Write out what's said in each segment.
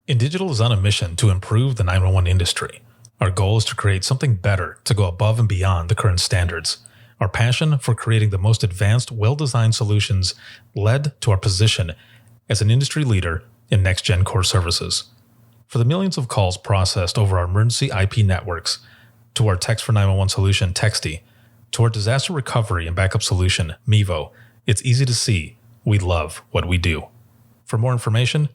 InDigital is on a mission to improve the 911 industry. Our goal is to create something better to go above and beyond the current standards. Our passion for creating the most advanced, well-designed solutions led to our position as an industry leader in next-gen core services. For the millions of calls processed over our emergency IP networks, to our Text for 911 solution, Texty, to our disaster recovery and backup solution, Mevo, it's easy to see we love what we do. For more information,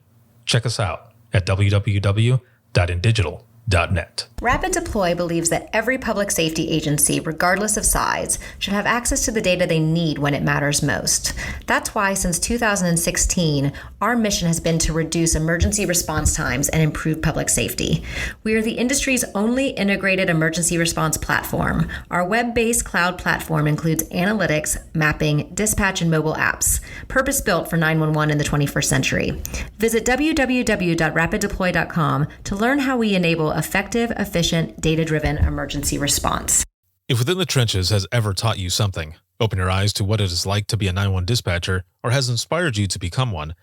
check us out at www.indigital.net. Rapid Deploy believes that every public safety agency, regardless of size, should have access to the data they need when it matters most. That's why since 2016, our mission has been to reduce emergency response times and improve public safety. We are the industry's only integrated emergency response platform. Our web-based cloud platform includes analytics, mapping, dispatch, and mobile apps, purpose-built for 911 in the 21st century. Visit www.rapiddeploy.com to learn how we enable effective, efficient, data-driven emergency response. If Within the Trenches has ever taught you something, open your eyes to what it is like to be a 911 dispatcher, or has inspired you to become one,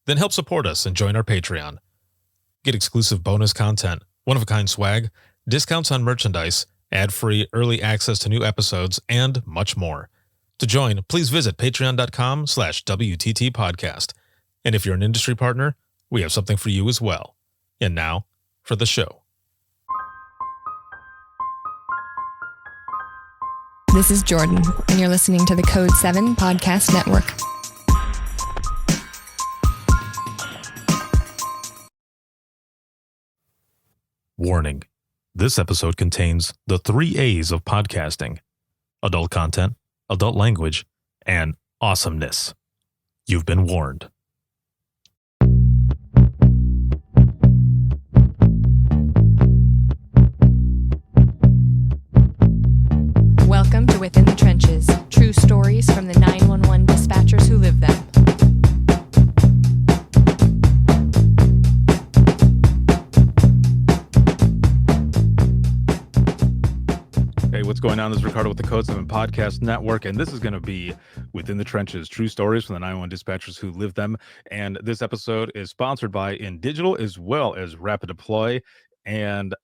then help support us and join our Patreon. Get exclusive bonus content, one-of-a-kind swag, discounts on merchandise, ad-free early access to new episodes, and much more. To join, please visit patreon.com/WTT podcast. And if you're an industry partner, we have something for you as well. And now, for the show. This is Jordan, and you're listening to the Code 7 Podcast Network. Warning. This episode contains the 3 A's of podcasting: adult content, adult language, and awesomeness. You've been warned. Welcome to Within the Trenches, true stories from the 911 dispatchers who live them. Hey, what's going on? This is Ricardo with the Code 7 Podcast Network, and this is going to be Within the Trenches, true stories from the 911 dispatchers who live them. And this episode is sponsored by InDigital as well as Rapid Deploy. And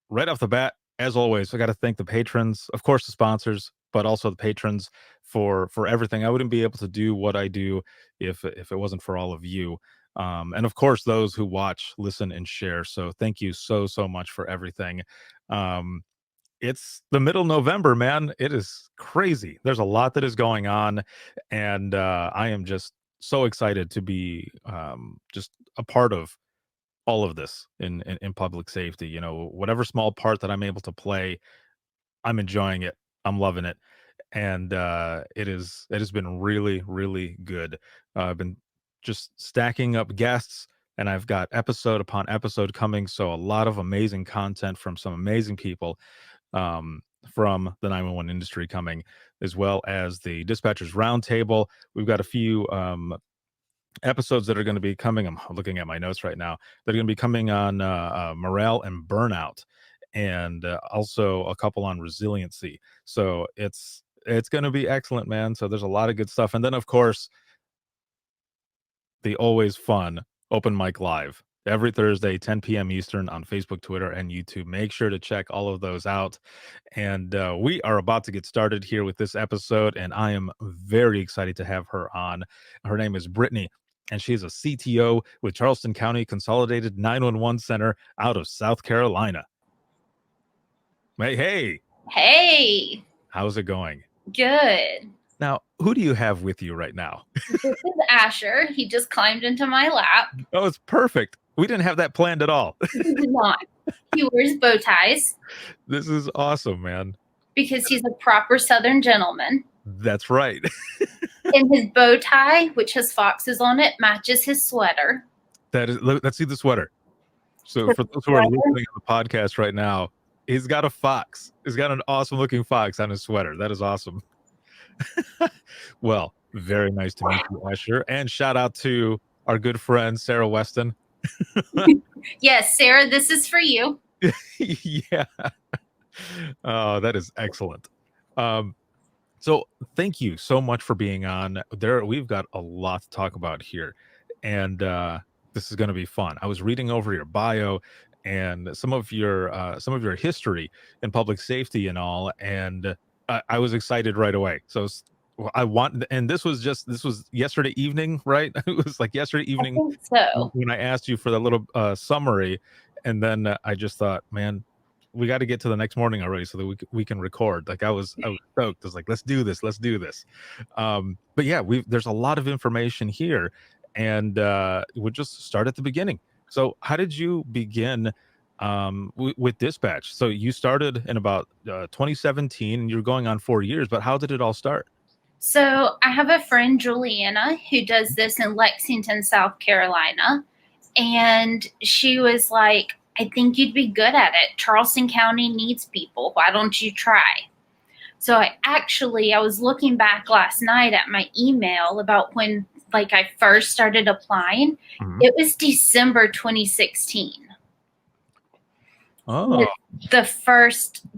right off the bat, as always, I got to thank the patrons, of course, the sponsors, but also the patrons for everything. I wouldn't be able to do what I do if it wasn't for all of you. And of course, those who watch, listen, and share. So thank you so much for everything. It's the middle of November, man. It is crazy. There's a lot that is going on. And I am just so excited to be just a part of all of this in public safety. You know, whatever small part that I'm able to play, I'm enjoying it. I'm loving it. And it has been really good. I've been just stacking up guests, and I've got episode upon episode coming. So a lot of amazing content from some amazing people from the 911 industry coming, as well as the Dispatchers Roundtable. We've got a few episodes that are going to be coming. I'm looking at my notes right now. They're going to be coming on morale and burnout, and also a couple on resiliency. So it's going to be excellent, man. So there's a lot of good stuff. And then, of course, the always fun Open Mic Live every Thursday, 10 p.m. Eastern on Facebook, Twitter, and YouTube. Make sure to check all of those out. And we are about to get started here with this episode, and I am very excited to have her on. Her name is Brittany, and she's a CTO with Charleston County Consolidated 911 Center out of South Carolina. Hey. How's it going? Good. Now, who do you have with you right now? This is Asher. He just climbed into my lap. Oh, it's perfect. We didn't have that planned at all. He did not. He wears bow ties. This is awesome, man. Because he's a proper Southern gentleman. That's right. And his bow tie, which has foxes on it, matches his sweater. Let's see the sweater. So for those who are listening to the podcast right now, he's got a fox. He's got an awesome looking fox on his sweater. That is awesome. Well, very nice to meet you, Asher. And shout out to our good friend, Sarah Weston. Yes, Sarah, this is for you. Yeah. Oh, that is excellent. So thank you so much for being on. We've got a lot to talk about here. And this is going to be fun. I was reading over your bio and some of your history in public safety and all, and I was excited right away. So and this was yesterday evening, right? It was like yesterday I evening think so. when I asked you for that little summary, and then I just thought, man, we got to get to the next morning already so that we can record. Like I was stoked. I was like, let's do this. But yeah, there's a lot of information here, and we'll just start at the beginning. So how did you begin with dispatch? So you started in about 2017, and you're going on 4 years. But how did it all start? So I have a friend, Juliana, who does this in Lexington, South Carolina. And she was like, I think you'd be good at it. Charleston County needs people. Why don't you try? So I was looking back last night at my email about when I first started applying. Mhm. It was December 2016. Oh,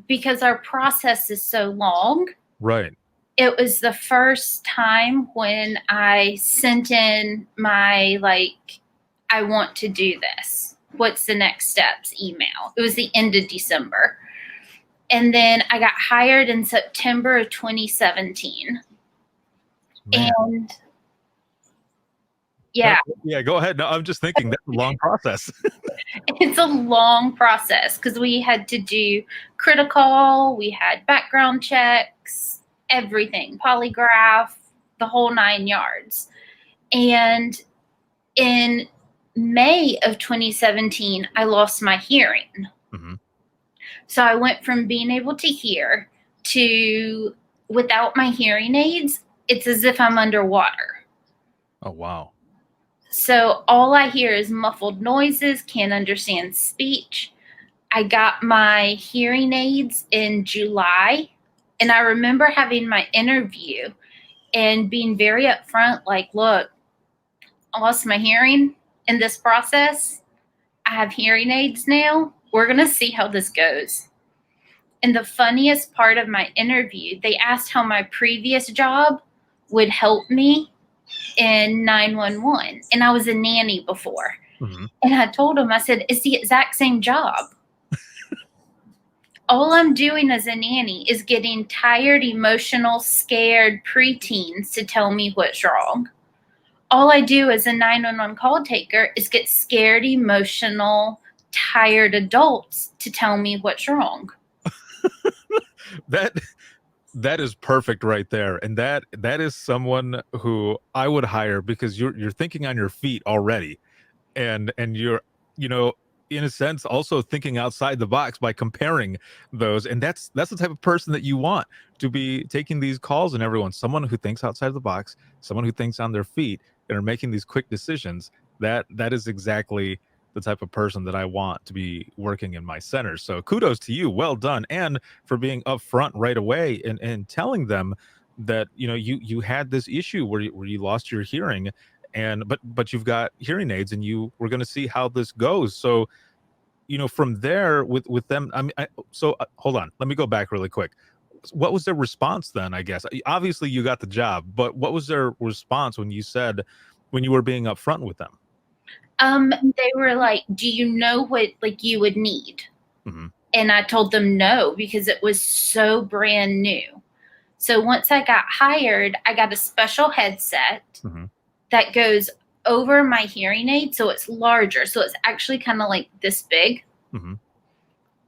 Because our process is so long. right. It was the first time when I sent in my, I want to do this. What's the next steps email? It was the end of December. And then I got hired in September of 2017. Man. And yeah. Yeah, go ahead. No, I'm just thinking that's a long process. It's a long process because we had to do critical, we had background checks, everything, polygraph, the whole 9 yards. And in May of 2017, I lost my hearing. Mm-hmm. So I went from being able to hear to without my hearing aids, it's as if I'm underwater. Oh, wow. So all I hear is muffled noises, can't understand speech. I got my hearing aids in July, and I remember having my interview and being very upfront, like, look, I lost my hearing in this process. I have hearing aids now. We're going to see how this goes. And the funniest part of my interview, they asked how my previous job would help me in 911. And I was a nanny before. Mm-hmm. And I told them, I said, it's the exact same job. All I'm doing as a nanny is getting tired, emotional, scared preteens to tell me what's wrong. All I do as a 911 call taker is get scared, emotional, tired adults to tell me what's wrong. That is perfect right there, and that is someone who I would hire because you're thinking on your feet already, and you're in a sense also thinking outside the box by comparing those, and that's the type of person that you want to be taking these calls. And everyone, someone who thinks outside the box, someone who thinks on their feet and are making these quick decisions. That is exactly the type of person that I want to be working in my center. So kudos to you. Well done. And for being upfront right away and telling them that, you had this issue where you lost your hearing, but you've got hearing aids and you were going to see how this goes. So, from there with them, I mean, hold on, let me go back really quick. What was their response then? I guess, obviously you got the job, but what was their response when you were being upfront with them? They were like, do you know what you would need? Mm-hmm. And I told them no, because it was so brand new. So once I got hired, I got a special headset mm-hmm. that goes over my hearing aid. So it's larger. So it's actually kind of like this big. Mm-hmm.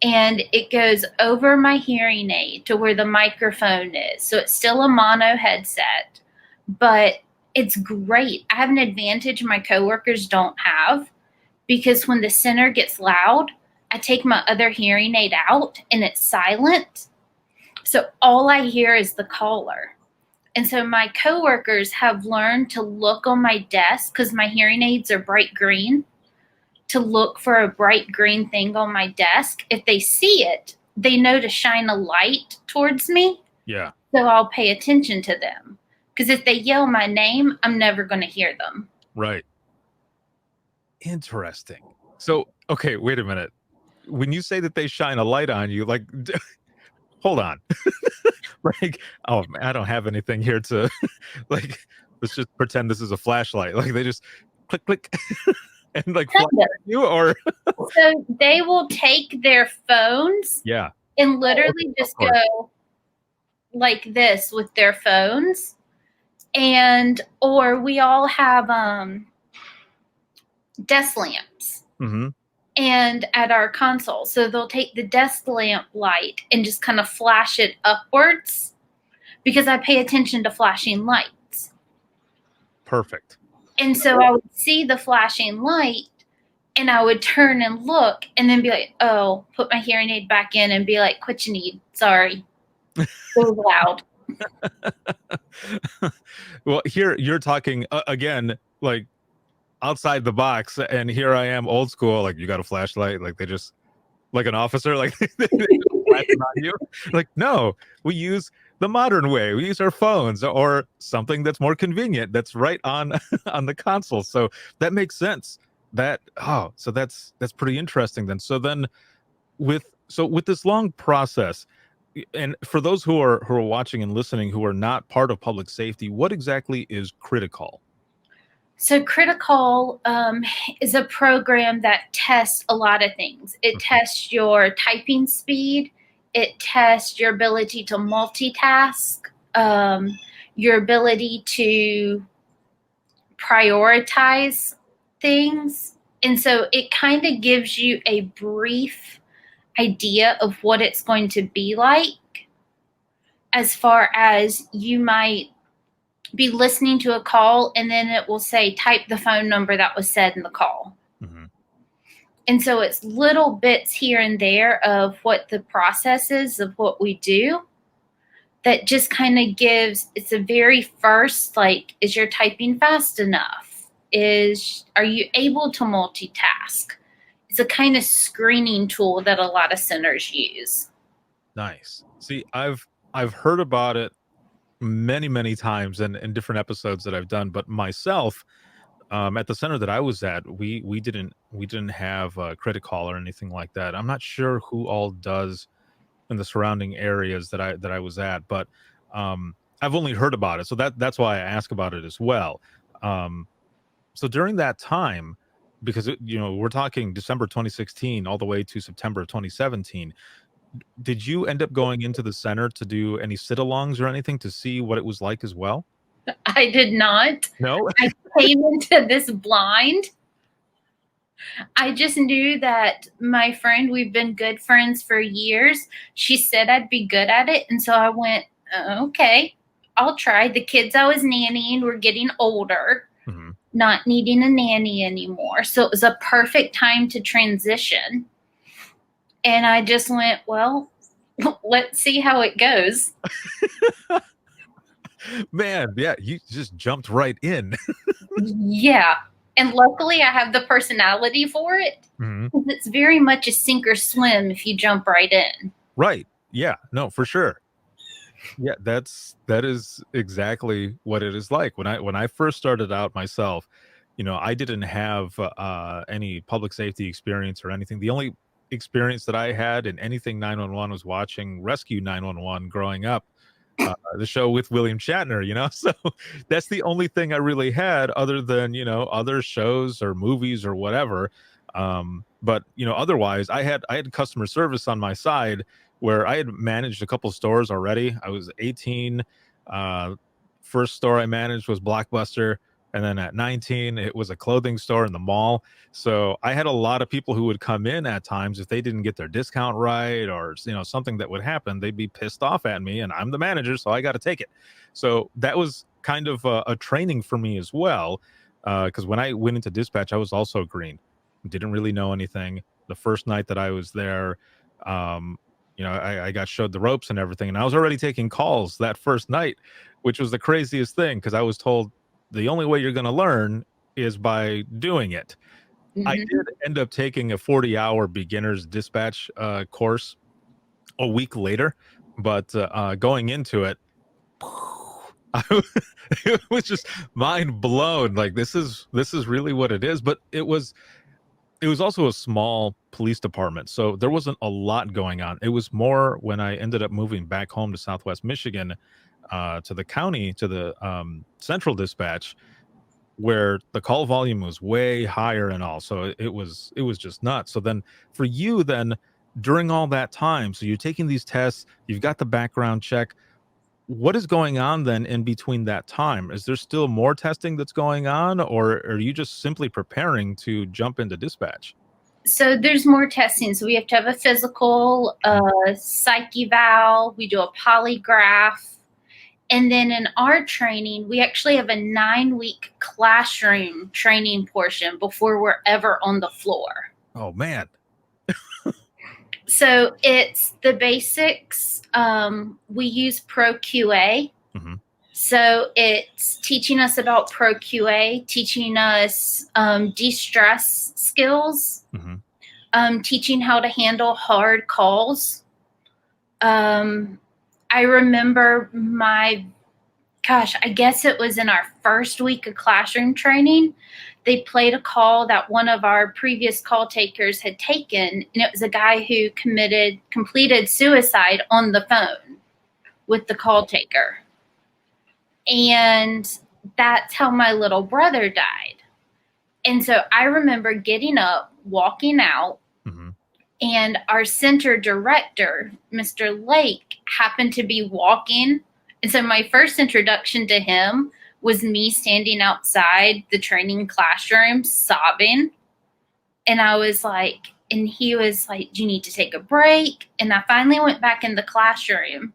And it goes over my hearing aid to where the microphone is. So it's still a mono headset, but it's great. I have an advantage my coworkers don't have, because when the center gets loud, I take my other hearing aid out and it's silent. So all I hear is the caller. And so my coworkers have learned to look on my desk, because my hearing aids are bright green, to look for a bright green thing on my desk. If they see it, they know to shine a light towards me. Yeah. So I'll pay attention to them. Because if they yell my name, I'm never going to hear them. Right. Interesting. So, okay, wait a minute. When you say that they shine a light on you, hold on. Oh, man, I don't have anything here to, let's just pretend this is a flashlight. They just click, click. and like flash Kind of. you, or So they will take their phones yeah, and literally just course. go like this with their phones. And or we all have desk lamps hmm and at our console. So they'll take the desk lamp light and just kind of flash it upwards because I pay attention to flashing lights. perfect. And so I would see the flashing light and I would turn and look and then be like, oh, put my hearing aid back in and be like, what you need? Sorry. It was loud. Well, here you're talking again, like outside the box, and here I am, old school. Like, you got a flashlight? Like, they just like an officer, like they just flash it on you. Like, no, we use the modern way. We use our phones or something that's more convenient. That's right on on the console. So that makes sense. So that's pretty interesting then. So then with this long process, and for those who are watching and listening who are not part of public safety, what exactly is critical? So Critical is a program that tests a lot of things. It tests your typing speed. It tests your ability to multitask, your ability to prioritize things. And so it kind of gives you a brief idea of what it's going to be like, as far as you might be listening to a call and then it will say, type the phone number that was said in the call. Mm-hmm. And so it's little bits here and there of what the process is of what we do that just kind of gives, it's a very first, like, is your typing fast enough? Are you able to multitask? It's a kind of screening tool that a lot of centers use. Nice. See, I've heard about it many times in different episodes that I've done, but myself, at the center that I was at, we didn't have a credit call or anything like that. I'm not sure who all does in the surrounding areas that I was at, but I've only heard about it, so that's why I ask about it as well. So during that time, because we're talking December 2016 all the way to September of 2017. Did you end up going into the center to do any sit-alongs or anything to see what it was like as well? I did not. No? I came into this blind. I just knew that my friend, we've been good friends for years. She said I'd be good at it. And so I went, okay, I'll try. The kids I was nannying were getting older, not needing a nanny anymore. So it was a perfect time to transition. And I just went, well, let's see how it goes. Man, yeah, you just jumped right in. Yeah. And luckily I have the personality for it. Mm-hmm. It's very much a sink or swim if you jump right in. Right. Yeah, no, for sure. Yeah, that is exactly what it is like. When I first started out myself, I didn't have any public safety experience or anything. The only experience that I had in anything 911 was watching Rescue 911 growing up, the show with William Shatner, so that's the only thing I really had other than, other shows or movies or whatever. But, otherwise I had customer service on my side where I had managed a couple stores already. I was 18. First store I managed was Blockbuster. And then at 19, it was a clothing store in the mall. So I had a lot of people who would come in at times if they didn't get their discount right or, something that would happen, they'd be pissed off at me and I'm the manager, so I got to take it. So that was kind of a training for me as well. Because when I went into dispatch, I was also green. Didn't really know anything. The first night that I was there, I got showed the ropes and everything. And I was already taking calls that first night, which was the craziest thing because I was told, the only way you're going to learn is by doing it. I did end up taking a 40-hour beginner's dispatch course a week later, but going into it, it was just mind blown. Like, this is really what it is. But it was also a small police department, so there wasn't a lot going on. It was more when I ended up moving back home to Southwest Michigan, to the county, to the central dispatch. where the call volume was way higher and all. So it was just nuts. So then for you then, during all that time, so you're taking these tests, you've got the background check. What is going on then in between that time? Is there still more testing that's going on, or are you just simply preparing to jump into dispatch? So there's more testing. So we have to have a physical, psych eval. We do a polygraph. And then in our training, we actually have a 9-week classroom training portion before we're ever on the floor. Oh, man. So it's the basics. We use Pro QA. Mm-hmm. So it's teaching us about Pro QA, teaching us de-stress skills, Mm-hmm. Teaching how to handle hard calls. I remember I guess it was in our first week of classroom training, they played a call that one of our previous call takers had taken, and it was a guy who completed suicide on the phone with the call taker. And that's how my little brother died. And so I remember getting up, walking out, Mm-hmm. and our center director, Mr. Lake, happened to be walking. And so my first introduction to him was me standing outside the training classroom sobbing. And I was like, and he was like, do you need to take a break? And I finally went back in the classroom.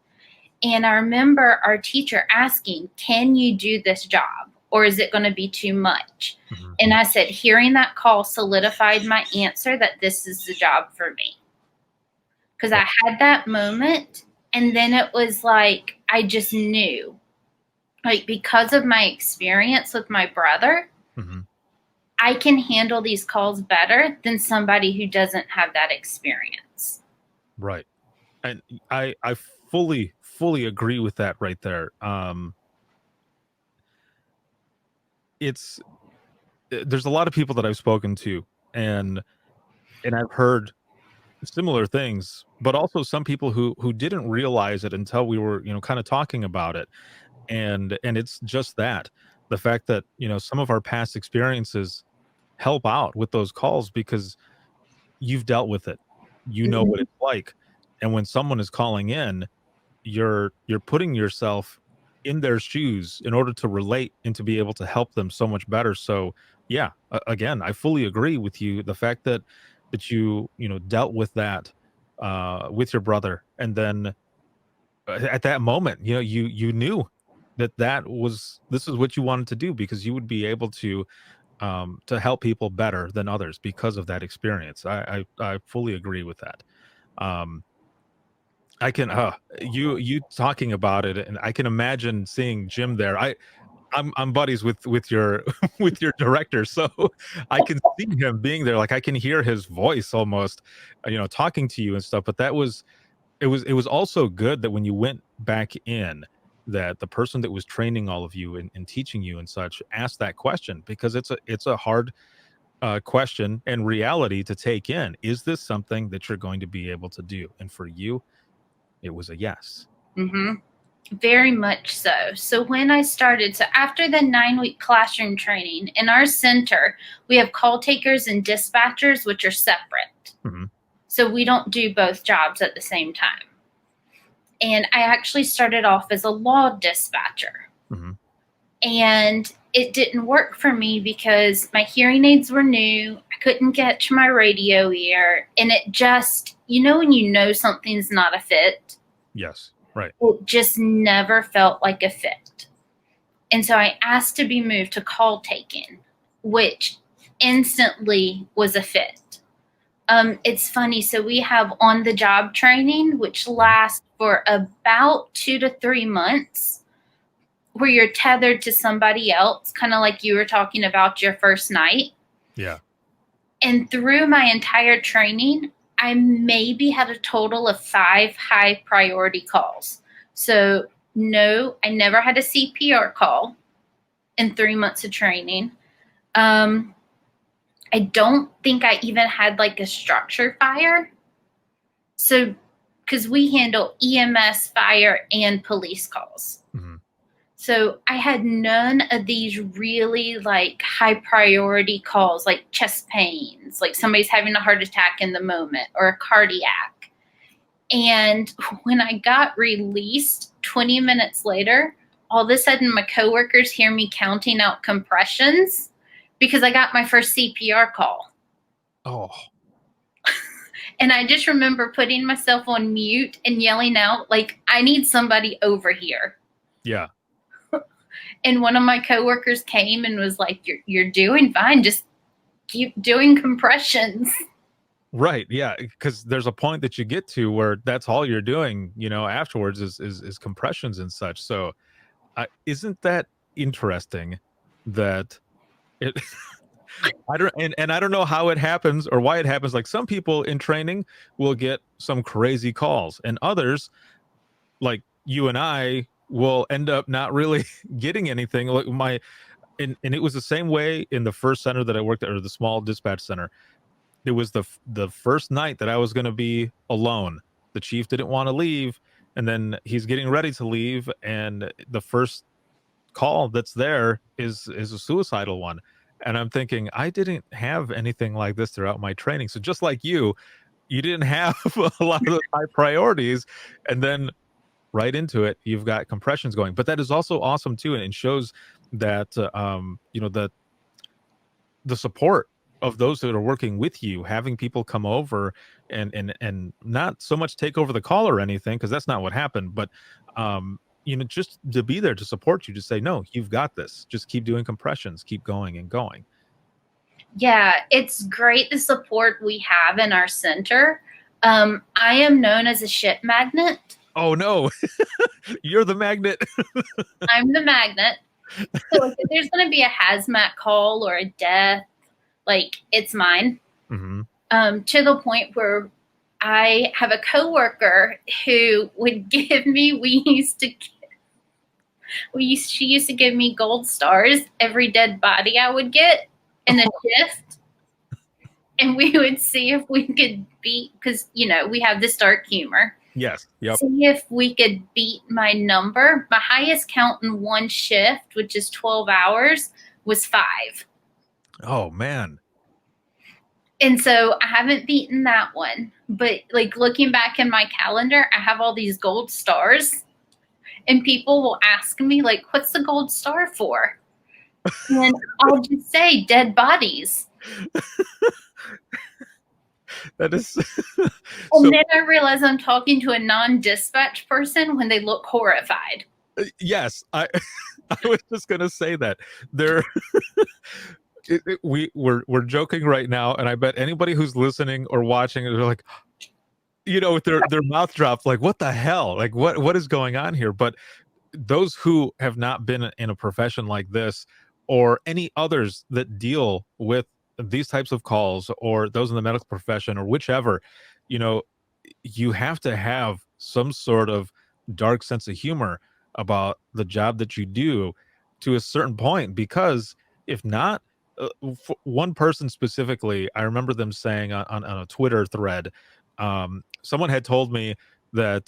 And I remember our teacher asking, can you do this job? Or is it going to be too much? Mm-hmm. And I said, hearing that call solidified my answer that this is the job for me. Because I had that moment, and then it was like, I just knew. Like, because of my experience with my brother, Mm-hmm. I can handle these calls better than somebody who doesn't have that experience. Right. And I fully agree with that right there. There's a lot of people that I've spoken to, and I've heard similar things, but also some people who didn't realize it until we were, kind of talking about it. And it's just that, the fact that, some of our past experiences help out with those calls because you've dealt with it. You know what it's like. And when someone is calling in, you're putting yourself in their shoes in order to relate and to be able to help them so much better. So yeah, again, I fully agree with you. The fact that you dealt with that with your brother, and then at that moment, you knew that this is what you wanted to do, because you would be able to help people better than others because of that experience. I fully agree with that. I can you talking about it, and I can imagine seeing Jim there. I'm buddies with your with your director, so I can see him being there. Like, I can hear his voice almost, talking to you and stuff. But it was also good that when you went back in, that the person that was training all of you and teaching you and such asked that question, because it's a hard question and reality to take in. Is this something that you're going to be able to do? And for you, it was a yes. Mm-hmm. Very much so. So when I started, so after the 9-week classroom training in our center, we have call takers and dispatchers, which are separate. Mm-hmm. So we don't do both jobs at the same time. And I actually started off as a law dispatcher. Mm-hmm. And it didn't work for me because my hearing aids were new. I couldn't get to my radio ear. And it just, when you know something's not a fit. Yes, right. It just never felt like a fit. And so I asked to be moved to call taking, which instantly was a fit. It's funny. So we have on-the-job training, which lasts for about 2 to 3 months, where you're tethered to somebody else, kind of like you were talking about your first night. Yeah. And through my entire training, I maybe had a total of 5 high priority calls. So no, I never had a CPR call in 3 months of training. I don't think I even had like a structure fire. So, because we handle EMS, fire, and police calls. Mm-hmm. So I had none of these really like high priority calls, like chest pains, like somebody's having a heart attack in the moment or a cardiac. And when I got released 20 minutes later, all of a sudden my coworkers hear me counting out compressions because I got my first CPR call. Oh, And I just remember putting myself on mute and yelling out, like, I need somebody over here. yeah. And one of my coworkers came and was like, you're doing fine. Just keep doing compressions. Right. Yeah. Because there's a point that you get to where that's all you're doing, afterwards is compressions and such. So isn't that interesting that it, I don't know how it happens or why it happens. Like some people in training will get some crazy calls and others like you and I will end up not really getting anything. Like and it was the same way in the first center that I worked at, or the small dispatch center. It was the first night that I was going to be alone. The chief didn't want to leave, and then he's getting ready to leave, and the first call that's there is a suicidal one. And I'm thinking, I didn't have anything like this throughout my training. So just like you didn't have a lot of the high priorities, and then right into it, you've got compressions going. But that is also awesome too, and it shows that that the support of those that are working with you, having people come over and not so much take over the call or anything, because that's not what happened, but just to be there to support you, to say, no, you've got this, just keep doing compressions, keep going and going. Yeah, it's great the support we have in our center. I am known as a ship magnet. Oh no, you're the magnet. I'm the magnet. So like, if there's going to be a hazmat call or a death, like it's mine. Mm-hmm. To the point where I have a coworker who would give me, she used to give me gold stars every dead body I would get in a shift. And we would see if we could beat, because, we have this dark humor. Yes. Yep. See if we could beat my number. My highest count in one shift, which is 12 hours, was 5. Oh, man. And so I haven't beaten that one. But like looking back in my calendar, I have all these gold stars. And people will ask me, like, what's the gold star for? And I'll just say dead bodies. That is And then I realize I'm talking to a non-dispatch person when they look horrified. Yes, I was just gonna say that we're joking right now, and I bet anybody who's listening or watching, they're like, with their mouth dropped, like, what the hell, like what is going on here? But those who have not been in a profession like this, or any others that deal with these types of calls, or those in the medical profession, or whichever, you have to have some sort of dark sense of humor about the job that you do to a certain point, because if not, one person specifically, I remember them saying on a Twitter thread, someone had told me that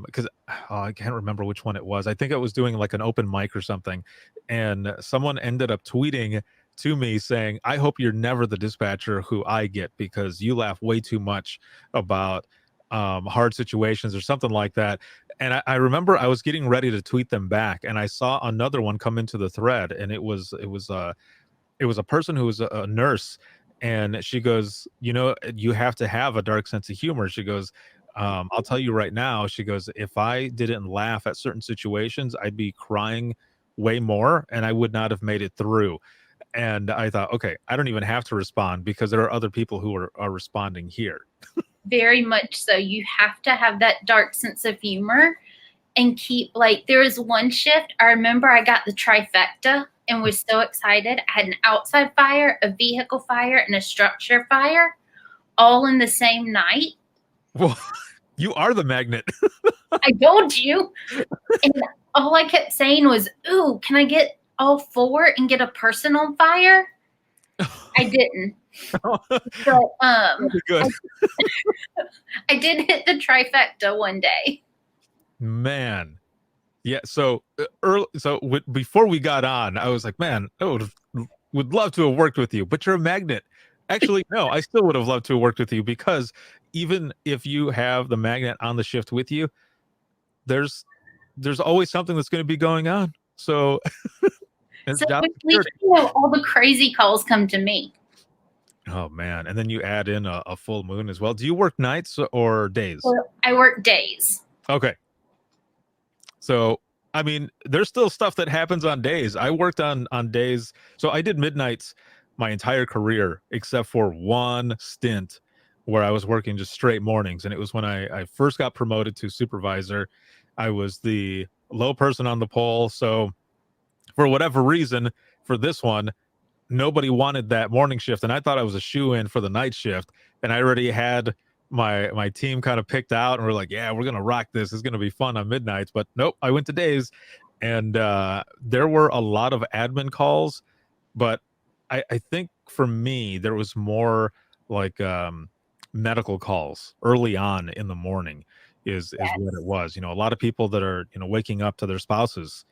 because I can't remember which one it was. I think I was doing like an open mic or something, and someone ended up tweeting to me saying, I hope you're never the dispatcher who I get, because you laugh way too much about hard situations or something like that. And I remember I was getting ready to tweet them back, and I saw another one come into the thread, and it was a person who was a nurse, and she goes, you have to have a dark sense of humor. She goes, I'll tell you right now, she goes, if I didn't laugh at certain situations, I'd be crying way more, and I would not have made it through. And I thought, okay, I don't even have to respond, because there are other people who are responding here. Very much so. You have to have that dark sense of humor and keep, like, there was one shift, I remember I got the trifecta and was so excited. I had an outside fire, a vehicle fire, and a structure fire all in the same night. Well, you are the magnet. I told you. And all I kept saying was, ooh, can I get all 4 and get a person on fire? I didn't. But good. I did hit the trifecta one day. Man, Yeah. So before we got on, I was like, man, I would love to have worked with you, but you're a magnet. Actually, no, I still would have loved to have worked with you because even if you have the magnet on the shift with you, there's always something that's going to be going on. So it's So job which leads security. all the crazy calls come to me. Oh man. And then you add in a full moon as well. Do you work nights or days? Well, I work days. Okay. So, I mean, there's still stuff that happens on days. I worked on days. So I did midnights my entire career, except for one stint where I was working just straight mornings. And it was when I first got promoted to supervisor. I was the low person on the pole. So for whatever reason, for this one, nobody wanted that morning shift. And I thought I was a shoe-in for the night shift. And I already had my team kind of picked out, and we're like, yeah, we're gonna rock this. It's gonna be fun on midnights. But nope, I went to days, and there were a lot of admin calls, but I think for me there was more like medical calls early on in the morning is what it was. You know, a lot of people that are, you know, waking up to their spouses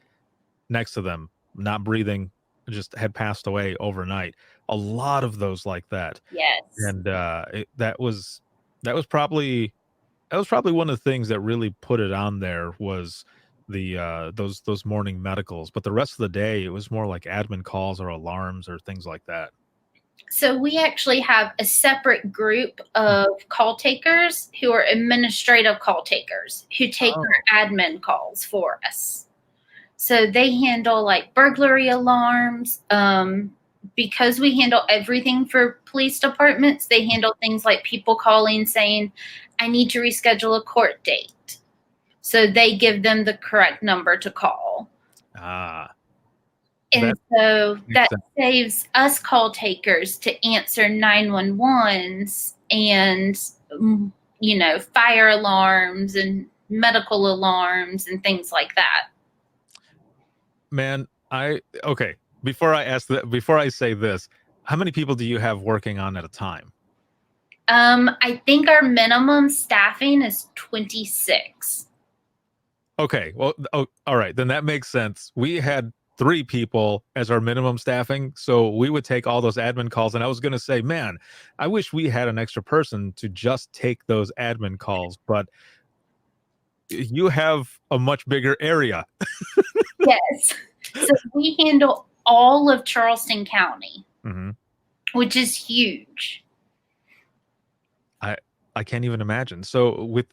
next to them, not breathing, just had passed away overnight. A lot of those like that. Yes. And that was probably one of the things that really put it on there was the those morning medicals. But the rest of the day it was more like admin calls or alarms or things like that. So we actually have a separate group of call takers who are administrative call takers who take our admin calls for us. So they handle like burglary alarms. Because we handle everything for police departments, they handle things like people calling saying, I need to reschedule a court date. So they give them the correct number to call. And so that saves us call takers to answer 911s and, you know, fire alarms and medical alarms and things like that. Man, okay. Before I say this, how many people do you have working on at a time? I think our minimum staffing is 26. Okay. Well, all right. Then that makes sense. We had 3 people as our minimum staffing. So we would take all those admin calls. And I was going to say, man, I wish we had an extra person to just take those admin calls. But you have a much bigger area. Yes. So we handle all of Charleston County, which is huge. I can't even imagine. So with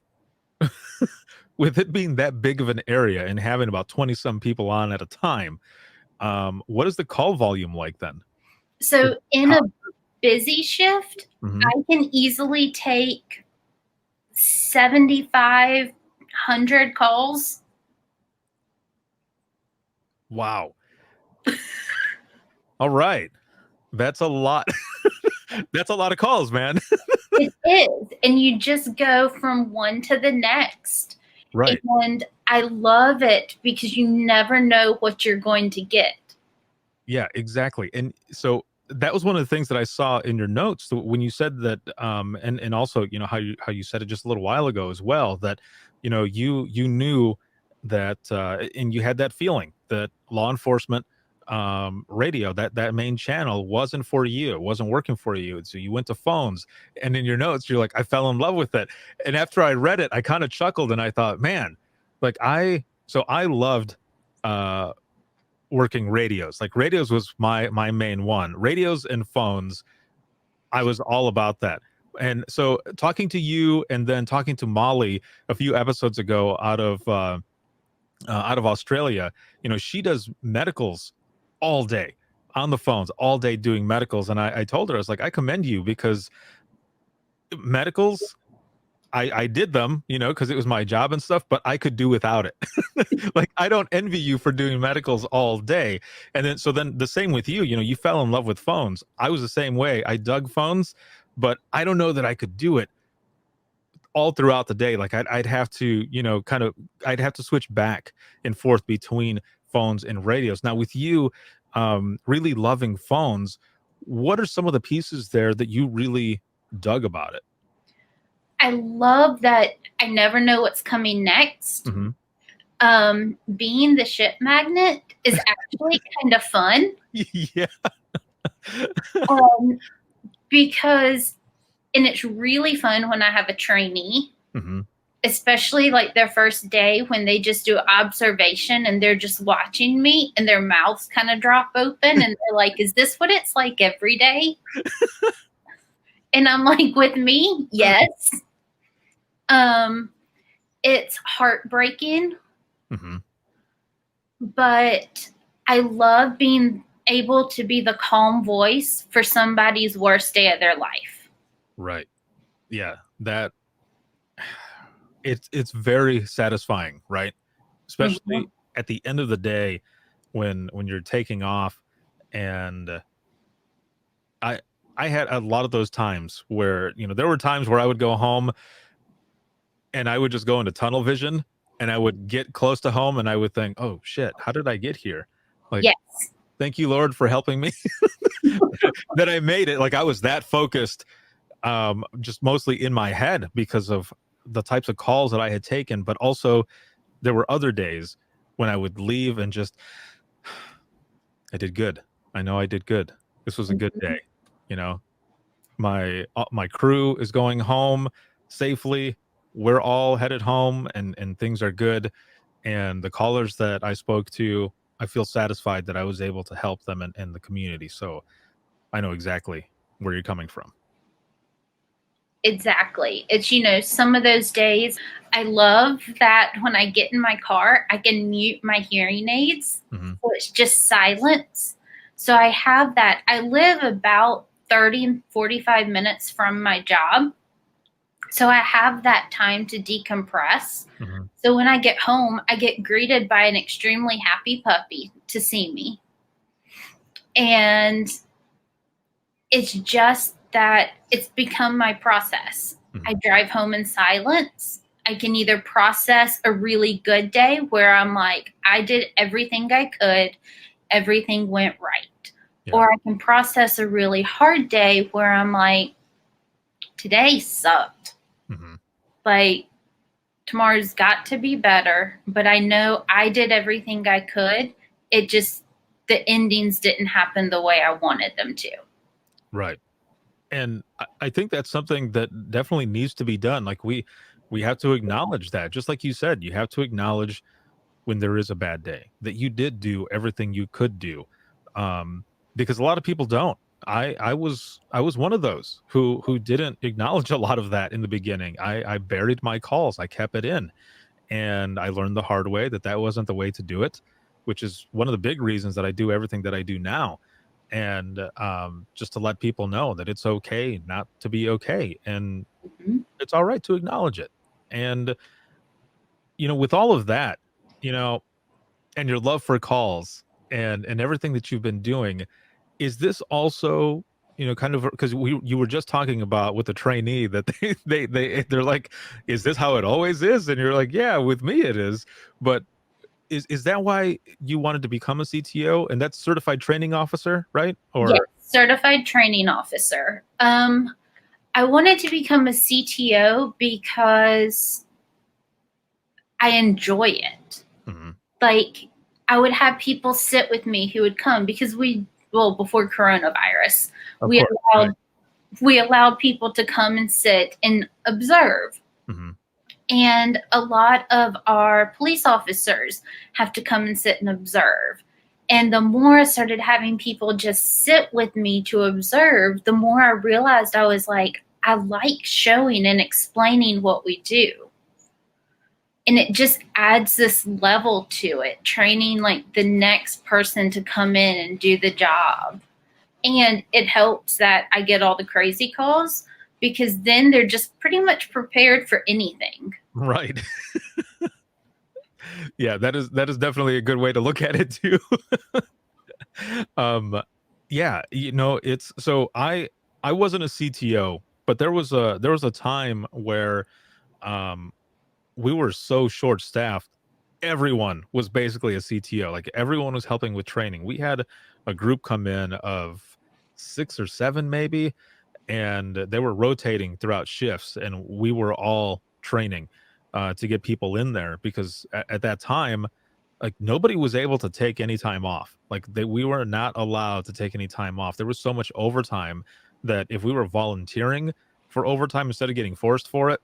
with it being that big of an area and having about 20 some people on at a time, what is the call volume like then? So in a busy shift, I can easily take 7,500 calls. Wow. All right. That's a lot. That's a lot of calls, man. It is. And you just go from one to the next. Right. And I love it because you never know what you're going to get. Yeah, exactly. And so that was one of the things that I saw in your notes when you said that, and also, you know, how you said it just a little while ago as well, that, you know, you knew that, and you had that feeling that law enforcement radio, that main channel wasn't for you. It wasn't working for you. So you went to phones, and in your notes, you're like, I fell in love with it. And after I read it, I kind of chuckled and I thought, man, like I loved, working radios. Like radios was my main one. Radios and phones, I was all about that. And so talking to you and then talking to Molly a few episodes ago out of Australia, you know, she does medicals all day on the phones, all day doing medicals. And I told her, I was like, I commend you because medicals, I did them, you know, because it was my job and stuff, but I could do without it. Like, I don't envy you for doing medicals all day. And then the same with you, you know, you fell in love with phones. I was the same way. I dug phones, but I don't know that I could do it all throughout the day. Like I'd have to, you know, I'd have to switch back and forth between phones and radios. Now with you, really loving phones, what are some of the pieces there that you really dug about it? I love that I never know what's coming next. being the ship magnet is actually kind of fun. Yeah. Because, and it's really fun when I have a trainee, especially like their first day when they just do observation and they're just watching me and their mouths kind of drop open and they're like, is this what it's like every day? And I'm like, with me, yes. It's heartbreaking, but I love being able to be the calm voice for somebody's worst day of their life. Right. Yeah. That it's very satisfying, right? Especially at the end of the day when you're taking off. And I had a lot of those times where, there were times where I would go home and I would just go into tunnel vision and I would get close to home and I would think, oh shit, how did I get here? Like, yes. Thank you, Lord, for helping me that I made it. Like I was that focused, just mostly in my head because of the types of calls that I had taken. But also there were other days when I would leave and just, I did good. I know I did good. This was a good day. My crew is going home safely. We're all headed home and things are good. And the callers that I spoke to, I feel satisfied that I was able to help them and the community. So I know exactly where you're coming from. Exactly. It's, some of those days I love that when I get in my car, I can mute my hearing aids. So it's just silence. So I have that. I live about 30 and 45 minutes from my job. So I have that time to decompress. So when I get home, I get greeted by an extremely happy puppy to see me. And it's just that it's become my process. I drive home in silence. I can either process a really good day where I'm like, I did everything I could, everything went right. Yeah. Or I can process a really hard day where I'm like, today sucked. Like, tomorrow's got to be better, but I know I did everything I could. It just, the endings didn't happen the way I wanted them to. Right. And I think that's something that definitely needs to be done. Like we have to acknowledge that, just like you said, you have to acknowledge when there is a bad day, that you did do everything you could do. Because a lot of people don't. I was one of those who didn't acknowledge a lot of that in the beginning. I buried my calls. I kept it in, and I learned the hard way that wasn't the way to do it, which is one of the big reasons that I do everything that I do now. And just to let people know that it's okay not to be okay, and it's all right to acknowledge it. And with all of that, and your love for calls and everything that you've been doing, is this also kind of, because you were just talking about with the trainee that they're like, is this how it always is? And you're like, yeah, with me it is. But is that why you wanted to become a CTO? And that's certified training officer, right? Or yes, certified training officer. I wanted to become a CTO because I enjoy it. Like, I would have people sit with me who would come because before coronavirus, we allowed people to come and sit and observe. And a lot of our police officers have to come and sit and observe. And the more I started having people just sit with me to observe, the more I realized I was like, I like showing and explaining what we do. And it just adds this level to it, training like the next person to come in and do the job. And it helps that I get all the crazy calls, because then they're just pretty much prepared for anything. Right. Yeah, that is definitely a good way to look at it too. Yeah, it's, so I wasn't a CTO, but there was a time where we were so short staffed. Everyone was basically a CTO. Like everyone was helping with training. We had a group come in of 6 or 7 maybe, and they were rotating throughout shifts, and we were all training. to get people in there, because at that time, like, nobody was able to take any time off. Like, we were not allowed to take any time off. There was so much overtime that if we were volunteering for overtime instead of getting forced for it,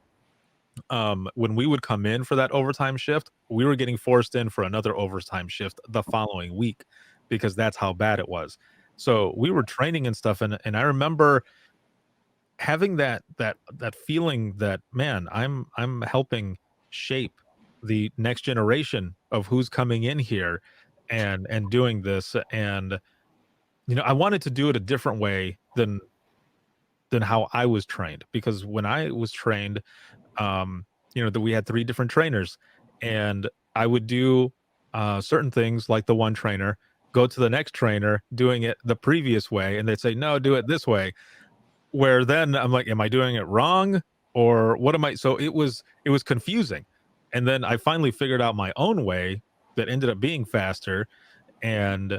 when we would come in for that overtime shift, we were getting forced in for another overtime shift the following week, because that's how bad it was. So we were training and stuff, and I remember having that feeling that, man, I'm helping shape the next generation of who's coming in here and doing this. And I wanted to do it a different way than how I was trained, because when I was trained, that we had three different trainers, and I would do certain things like the one trainer, go to the next trainer doing it the previous way, and they'd say, no, do it this way, where then I'm like, am I doing it wrong, or what am I? So it was confusing. And then I finally figured out my own way that ended up being faster, and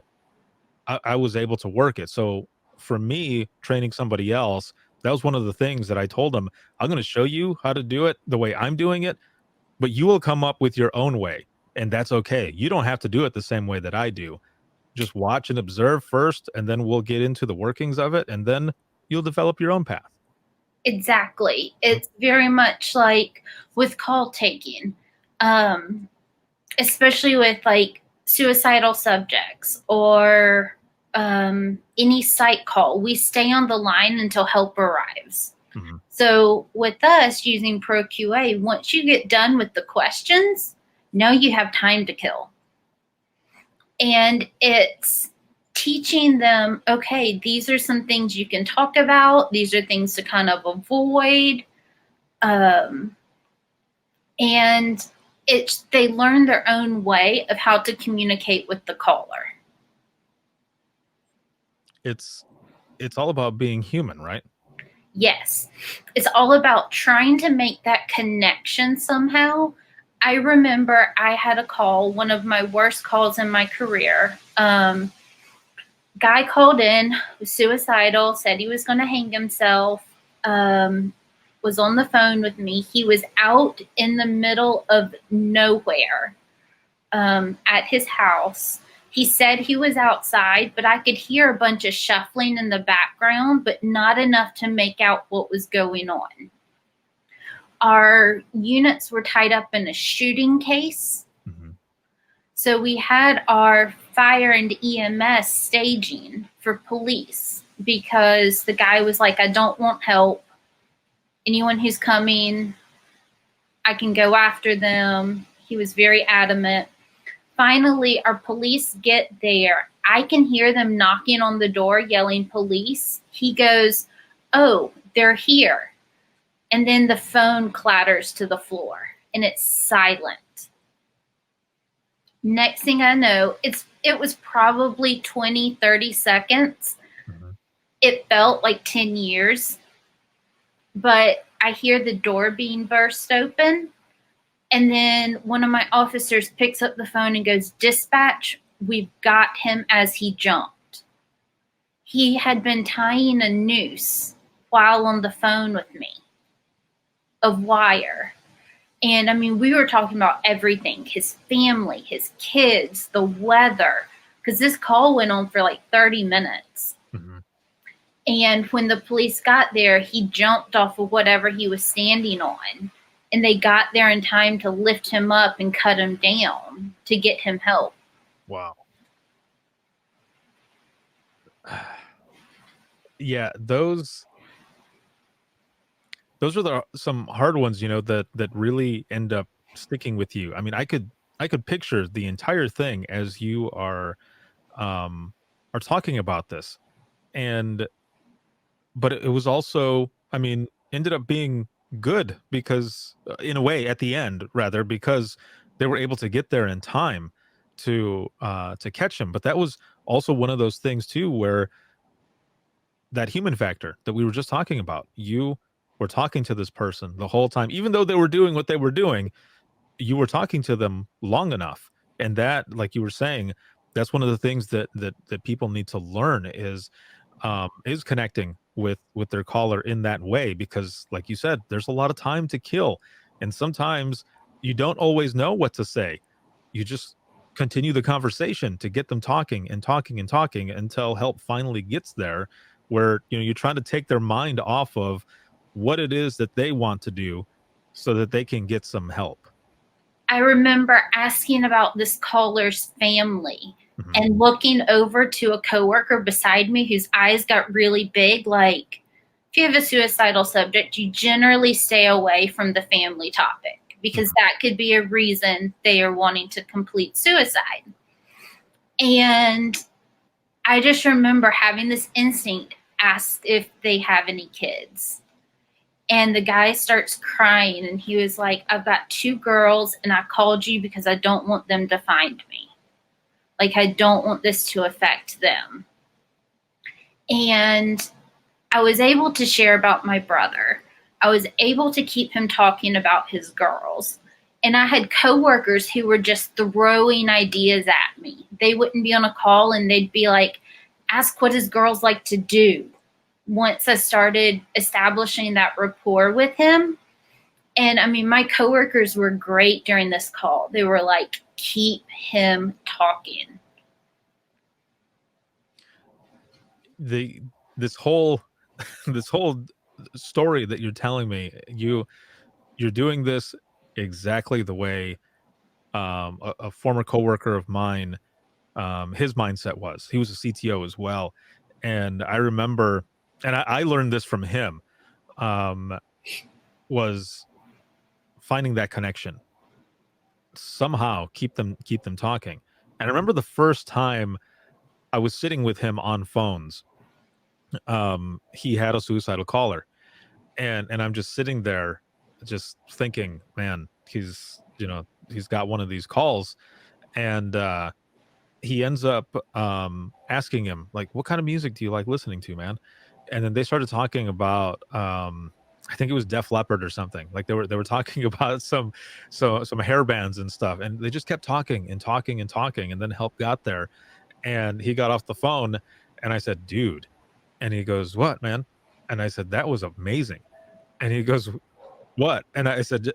I was able to work it. So for me, training somebody else, that was one of the things that I told them: I'm going to show you how to do it the way I'm doing it, but you will come up with your own way, and that's okay. You don't have to do it the same way that I do. Just watch and observe first, and then we'll get into the workings of it, and then you'll develop your own path. Exactly. It's very much like with call taking, especially with like suicidal subjects or any psych call. We stay on the line until help arrives. Mm-hmm. So with us using ProQA, once you get done with the questions, now you have time to kill. And it's teaching them, okay, these are some things you can talk about. These are things to kind of avoid. And they learn their own way of how to communicate with the caller. It's all about being human, right? Yes. It's all about trying to make that connection somehow. I remember I had a call, one of my worst calls in my career. Guy called in, was suicidal, said he was going to hang himself, was on the phone with me. He was out in the middle of nowhere at his house. He said he was outside, but I could hear a bunch of shuffling in the background, but not enough to make out what was going on. Our units were tied up in a shooting case. Mm-hmm. So we had our fire and EMS staging for police because the guy was like, I don't want help. Anyone who's coming, I can go after them. He was very adamant. Finally, our police get there. I can hear them knocking on the door, yelling police. He goes, oh, they're here. And then the phone clatters to the floor and it's silent. Next thing I know, it was probably 20, 30 seconds. Mm-hmm. It felt like 10 years. But I hear the door being burst open. And then one of my officers picks up the phone and goes, dispatch, we've got him as he jumped. He had been tying a noose while on the phone with me of wire. And I mean, we were talking about everything, his family, his kids, the weather, because this call went on for like 30 minutes. Mm-hmm. And when the police got there, he jumped off of whatever he was standing on. And they got there in time to lift him up and cut him down to get him help. Wow. Yeah, those are some hard ones, that really end up sticking with you. I mean, I could picture the entire thing as you are talking about this. But it was also, I mean, ended up being good because in a way at the end, rather, because they were able to get there in time to catch him. But that was also one of those things too, where that human factor that we were just talking about, you were talking to this person the whole time, even though they were doing what they were doing, you were talking to them long enough. And that, like you were saying, that's one of the things that people need to learn is connecting with their caller in that way, because like you said, there's a lot of time to kill. And sometimes you don't always know what to say. You just continue the conversation to get them talking and talking and talking until help finally gets there, where you're trying to take their mind off of what it is that they want to do so that they can get some help. I remember asking about this caller's family Mhm. and looking over to a coworker beside me whose eyes got really big. Like, if you have a suicidal subject, you generally stay away from the family topic because that could be a reason they are wanting to complete suicide. And I just remember having this instinct, ask if they have any kids. And the guy starts crying and he was like, I've got 2 girls and I called you because I don't want them to find me. Like, I don't want this to affect them. And I was able to share about my brother. I was able to keep him talking about his girls. And I had coworkers who were just throwing ideas at me. They wouldn't be on a call and they'd be like, ask what his girls like to do. Once I started establishing that rapport with him. And I mean, my coworkers were great during this call. They were like, keep him talking. This whole story that you're telling me, you're doing this exactly the way a former coworker of mine, his mindset was. He was a CTO as well. And I remember, and I learned this from him, was finding that connection. Somehow keep them talking. And I remember the first time I was sitting with him on phones. He had a suicidal caller, and I'm just sitting there just thinking, man, he's got one of these calls, and he ends up asking him, like, what kind of music do you like listening to, man? And then they started talking about I think it was Def Leppard or something. Like they were talking about some hair bands and stuff, and they just kept talking and talking and talking, and then help got there, and he got off the phone, and I said, dude, and he goes, what, man? And I said, that was amazing. And he goes, what? And I said,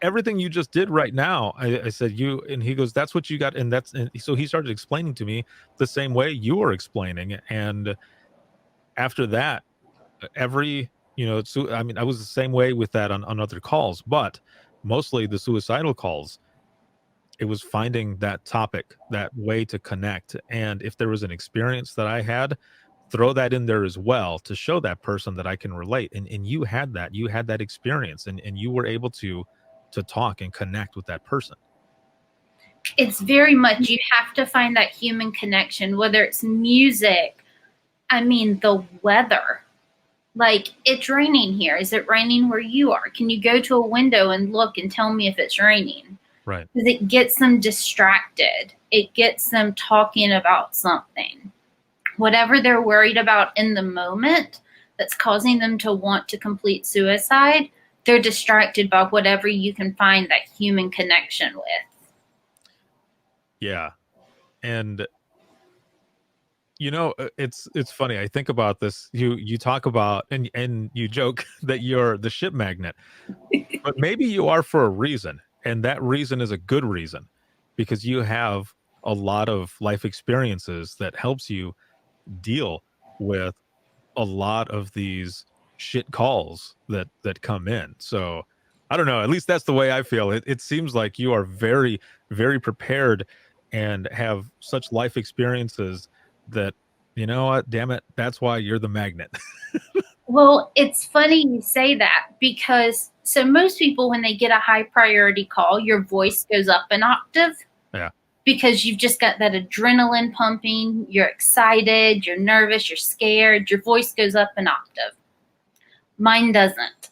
everything you just did right now. I said, you, and he goes, that's what you got. And so he started explaining to me the same way you were explaining. And after that, so I mean, I was the same way with that on other calls, but mostly the suicidal calls, it was finding that topic, that way to connect. And if there was an experience that I had, throw that in there as well to show that person that I can relate. And you had that experience, and you were able to talk and connect with that person. It's very much, you have to find that human connection, whether it's music. I mean, the weather. Like, it's raining here. Is it raining where you are? Can you go to a window and look and tell me if it's raining? Right. Because it gets them distracted. It gets them talking about something. Whatever they're worried about in the moment that's causing them to want to complete suicide, they're distracted by whatever you can find that human connection with. Yeah. And it's funny. I think about this. You talk about and you joke that you're the ship magnet, but maybe you are for a reason, and that reason is a good reason, because you have a lot of life experiences that helps you deal with a lot of these shit calls that come in. So I don't know, at least that's the way I feel. It seems like you are very, very prepared and have such life experiences that, you know what, damn it, that's why you're the magnet. Well, it's funny you say that, because so most people, when they get a high priority call, your voice goes up an octave. Yeah. Because you've just got that adrenaline pumping, you're excited, you're nervous, you're scared, your voice goes up an octave. Mine doesn't.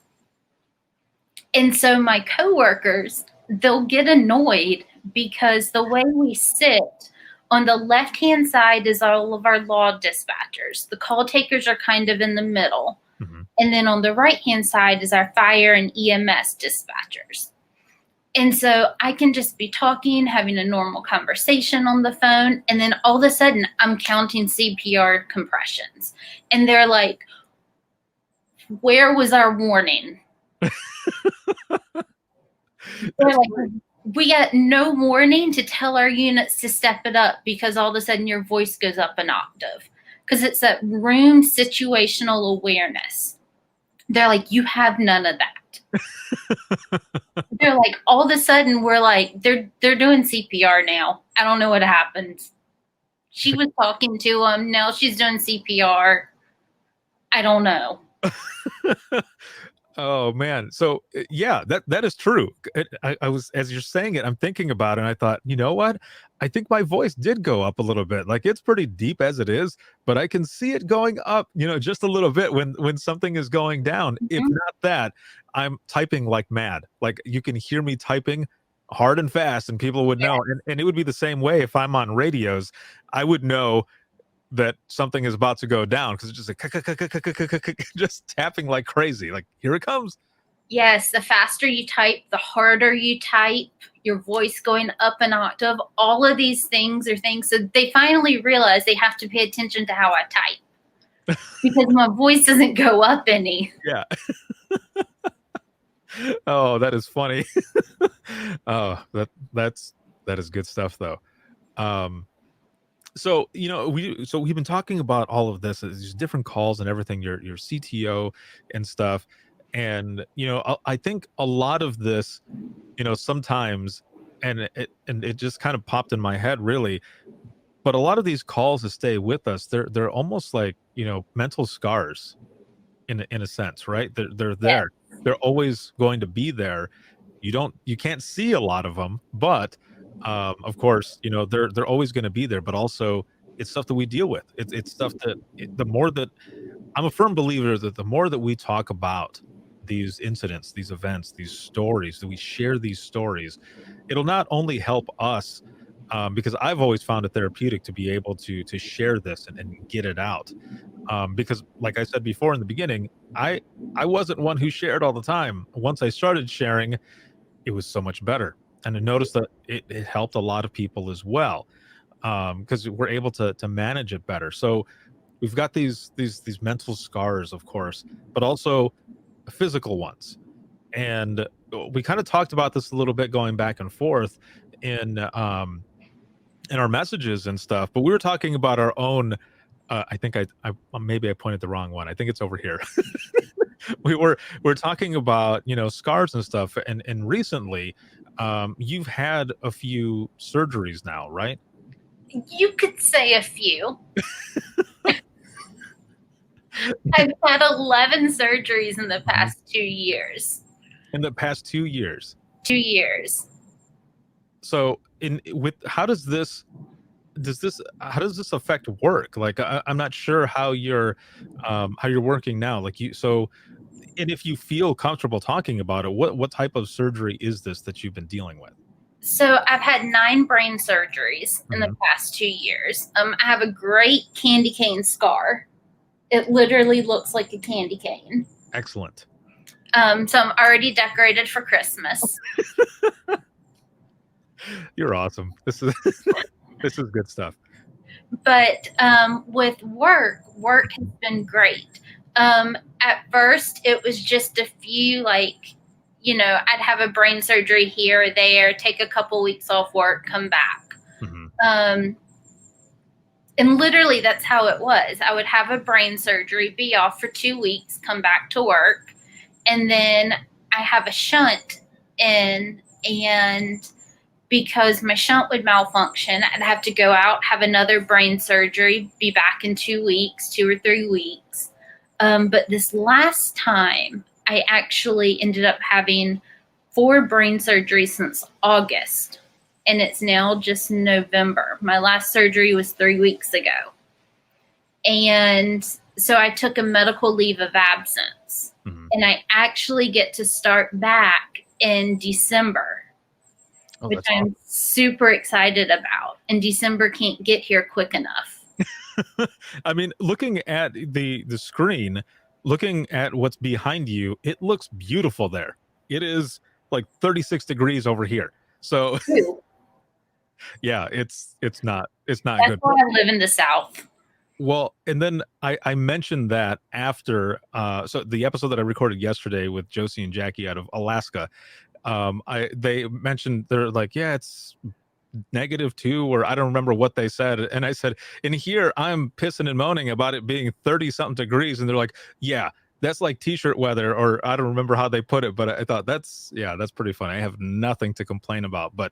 And so my coworkers, they'll get annoyed because the way we sit, on the left-hand side is all of our law dispatchers. The call takers are kind of in the middle. Mm-hmm. And then on the right-hand side is our fire and EMS dispatchers. And so I can just be talking, having a normal conversation on the phone, and then all of a sudden I'm counting CPR compressions. And they're like, where was our warning? They're like, we got no warning to tell our units to step it up because all of a sudden your voice goes up an octave. Because it's that room situational awareness. They're like, you have none of that. They're like, all of a sudden we're like, they're doing CPR now. I don't know what happened. She was talking to him. Now she's doing CPR. I don't know. Oh man. So yeah, that is true. I was, as you're saying it, I'm thinking about it and I thought, you know what? I think my voice did go up a little bit. Like it's pretty deep as it is, but I can see it going up, just a little bit when something is going down. Mm-hmm. If not that, I'm typing like mad. Like you can hear me typing hard and fast and people would know. And it would be the same way if I'm on radios. I would know that something is about to go down because it's just like just tapping like crazy. Like here it comes. Yes, the faster you type, the harder you type, your voice going up an octave. All of these things are things. So they finally realize they have to pay attention to how I type because my voice doesn't go up any. Yeah. Oh, that is funny. Oh, that is good stuff though. So we've been talking about all of this, these different calls and everything, your CTO and stuff, and I think a lot of this, sometimes, and it just kind of popped in my head really, but a lot of these calls that stay with us, they're almost like mental scars, in a sense, right? They're there, they're always going to be there. You can't see a lot of them, but of course, they're always going to be there, but also it's stuff that we deal with. It's stuff that the more that I'm a firm believer that the more that we talk about these incidents, these events, these stories, that we share these stories, it'll not only help us, because I've always found it therapeutic to be able to share this and get it out. Because like I said before in the beginning, I wasn't one who shared all the time. Once I started sharing, it was so much better. And I noticed that it helped a lot of people as well, because we're able to manage it better. So we've got these mental scars, of course, but also physical ones. And we kind of talked about this a little bit going back and forth in our messages and stuff. But we were talking about our own. I think I maybe I pointed the wrong one. I think it's over here. we're talking about scars and stuff, and recently you've had a few surgeries now, right? You could say a few. I've had 11 surgeries in the past 2 years. In the past 2 years. 2 years. So how does this affect work? Like I'm not sure how you're working now. Like and if you feel comfortable talking about it, what type of surgery is this that you've been dealing with? So I've had 9 brain surgeries in the past 2 years. I have a great candy cane scar. It literally looks like a candy cane. Excellent. So I'm already decorated for Christmas. You're awesome. This is good stuff. But with work has been great. At first, it was just a few, I'd have a brain surgery here or there, take a couple weeks off work, come back. Mm-hmm. And literally, that's how it was. I would have a brain surgery, be off for 2 weeks, come back to work, and then I have a shunt in, and because my shunt would malfunction, I'd have to go out, have another brain surgery, be back in 2 weeks, 2 or 3 weeks. But this last time, I actually ended up having 4 brain surgeries since August, and it's now just November. My last surgery was 3 weeks ago. And so I took a medical leave of absence, and I actually get to start back in December, which I'm super excited about. And December can't get here quick enough. I mean, looking at the screen, looking at what's behind you, it looks beautiful there. It is like 36 degrees over here. So yeah, it's not That's good. why I live in the South. Well, and then I mentioned that after so the episode that I recorded yesterday with Josie and Jackie out of Alaska, They mentioned, they're like, yeah, it's -2, or I don't remember what they said. And I said, in here, I'm pissing and moaning about it being 30 something degrees. And they're like, yeah, that's like t-shirt weather, or I don't remember how they put it, but I thought that's pretty funny. I have nothing to complain about, but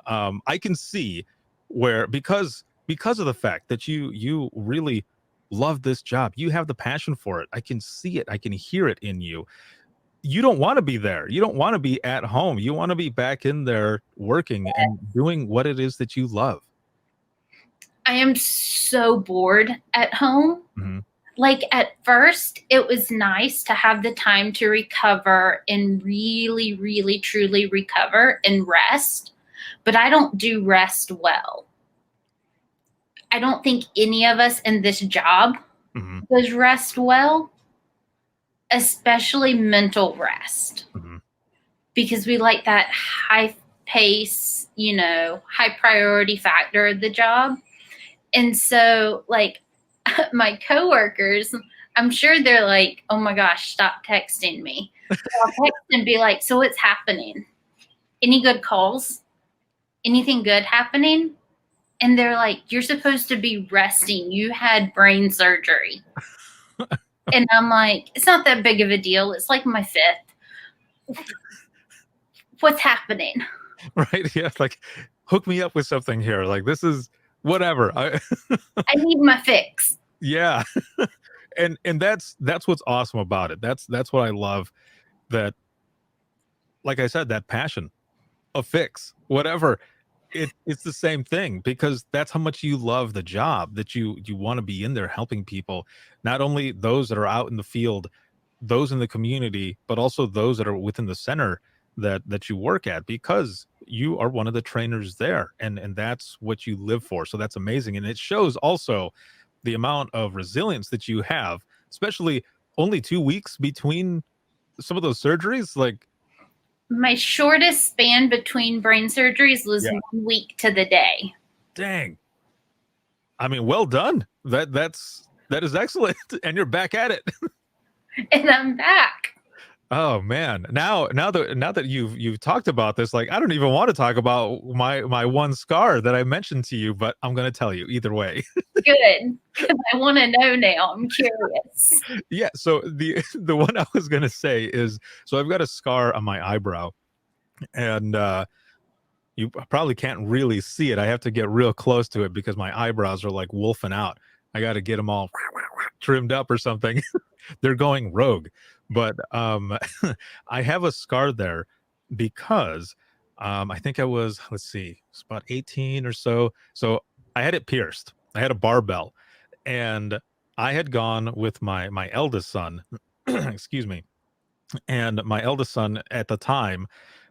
I can see where, because of the fact that you really love this job, you have the passion for it. I can see it. I can hear it in you. You don't want to be there. You don't want to be at home. You want to be back in there working and doing what it is that you love. I am so bored at home. Mm-hmm. Like at first, it was nice to have the time to recover and really, really, truly recover and rest. But I don't do rest well. I don't think any of us in this job does rest well, especially mental rest, because we like that high pace, high priority factor of the job. And so like my coworkers, I'm sure they're like, oh my gosh, stop texting me. So I'll text and be like, so what's happening? Any good calls? Anything good happening? And they're like, you're supposed to be resting. You had brain surgery. And I'm like, it's not that big of a deal. It's like my 5th. What's happening? Right. Yeah. Like, hook me up with something here. Like, this is whatever. I need my fix. Yeah. And that's what's awesome about it. That's what I love, that, like I said, that passion, a fix, whatever. It's the same thing, because that's how much you love the job, that you want to be in there helping people, not only those that are out in the field, those in the community, but also those that are within the center that you work at, because you are one of the trainers there, and that's what you live for. So that's amazing. And it shows also the amount of resilience that you have, especially only 2 weeks between some of those surgeries. Like, my shortest span between brain surgeries was 1 week to the day. Dang. I mean, well done. That is excellent. And you're back at it. And I'm back. Oh man. Now that you've talked about this, like, I don't even want to talk about my one scar that I mentioned to you, but I'm going to tell you either way. Good. I want to know now. I'm curious. Yeah. So the one I was going to say is, so I've got a scar on my eyebrow, and you probably can't really see it. I have to get real close to it because my eyebrows are like wolfing out. I got to get them all trimmed up or something. They're going rogue. But I have a scar there because I think I was, let's see, it's about 18 or so. So I had it pierced. I had a barbell, and I had gone with my eldest son, excuse me. And my eldest son at the time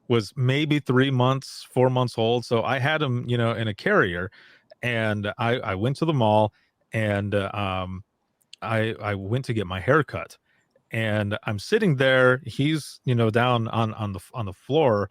was maybe 3 months, 4 months old. So I had him, in a carrier, and I went to the mall, and I went to get my hair cut. And I'm sitting there. He's, down on the floor,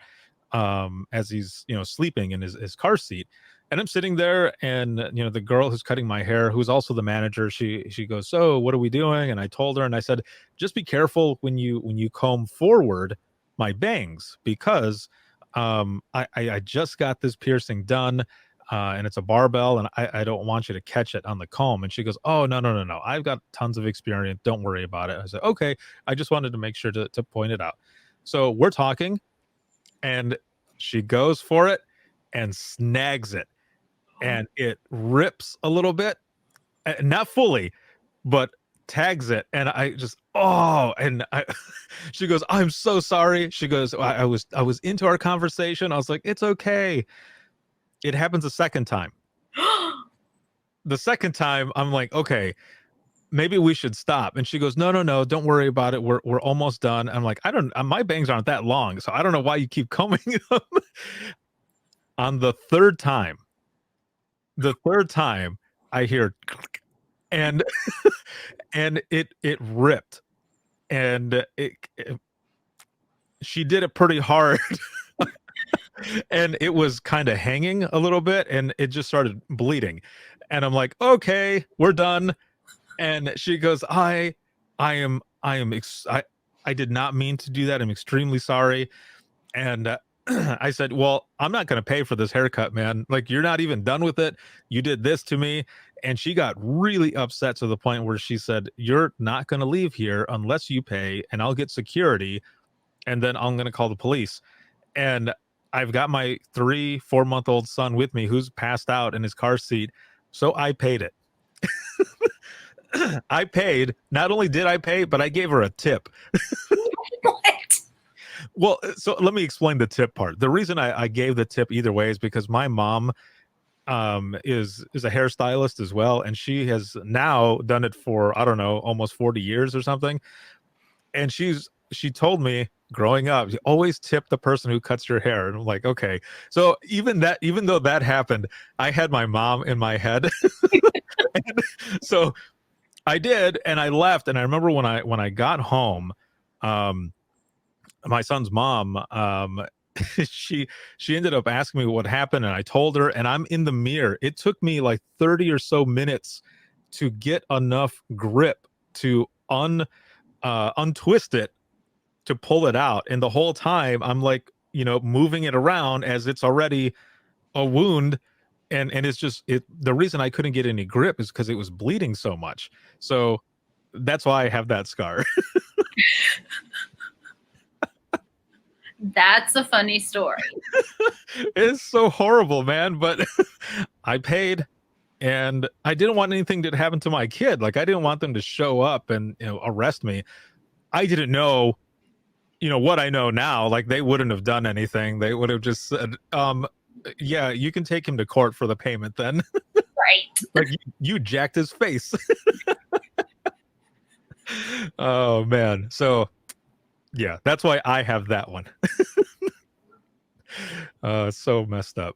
as he's, sleeping in his car seat. And I'm sitting there, and the girl who's cutting my hair, who's also the manager, she goes, "So what are we doing?" And I told her, and I said, "Just be careful when you comb forward my bangs, because I just got this piercing done, and it's a barbell, and I don't want you to catch it on the comb." And she goes, "Oh, no. I've got tons of experience. Don't worry about it." I said, "Okay. I just wanted to make sure to point it out." So we're talking, and she goes for it and snags it, and it rips a little bit, not fully, but tags it. And I just, she goes, "I'm so sorry." She goes, I was into our conversation. I was like, "It's okay." It happens a second time. The second time, I'm like, "Okay, maybe we should stop." And she goes, No, don't worry about it. We're almost done." I'm like, my bangs aren't that long, so I don't know why you keep combing them. On the third time, I hear click, and and it ripped, and she did it pretty hard. And it was kind of hanging a little bit, and it just started bleeding. And I'm like, "Okay, we're done." And she goes, I did not mean to do that. I'm extremely sorry." And I said, well, I'm not going to pay for this haircut, man. Like, you're not even done with it. You did this to me. And she got really upset to the point where she said, you're not going to leave here unless you pay, and I'll get security, and then I'm going to call the police. And I've got my 4-month-old son with me who's passed out in his car seat. So I paid it. I paid. Not only did I pay, but I gave her a tip. What? Well, so let me explain the tip part. The reason I gave the tip either way is because my mom is a hairstylist as well, and she has now done it for, I don't know, almost 40 years or something. And she told me growing up, you always tip the person who cuts your hair. And I'm like, okay. So even though that happened, I had my mom in my head. And so I did, and I left. And I remember when I got home, my son's mom, she ended up asking me what happened, and I told her, and I'm in the mirror. It took me like 30 or so minutes to get enough grip to untwist it, to pull it out. And the whole time I'm like, moving it around as it's already a wound. And it's just the reason I couldn't get any grip is because it was bleeding so much. So that's why I have that scar. That's a funny story. It's so horrible, man. But I paid, and I didn't want anything to happen to my kid. Like, I didn't want them to show up and arrest me. I didn't know, what I know now. Like, they wouldn't have done anything. They would have just said, yeah, you can take him to court for the payment then. Right. Like, you jacked his face. Oh, man. So, yeah, that's why I have that one. So messed up.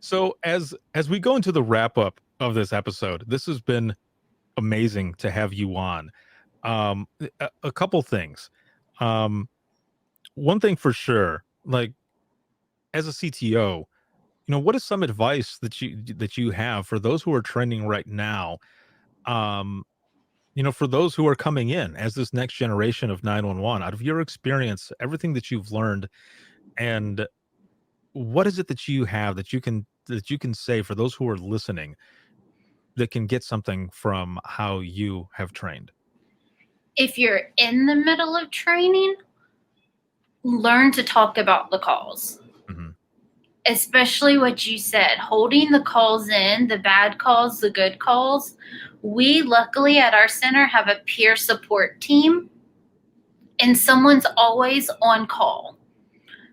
So as we go into the wrap up of this episode, this has been amazing to have you on. A couple things. One thing for sure, like, as a CTO, what is some advice that you have for those who are training right now? For those who are coming in as this next generation of 911, out of your experience, everything that you've learned, and what is it that you have that you can say for those who are listening that can get something from how you have trained? If you're in the middle of training, learn to talk about the calls. Mm-hmm. Especially what you said, holding the calls in, the bad calls, the good calls. We luckily at our center have a peer support team, and someone's always on call.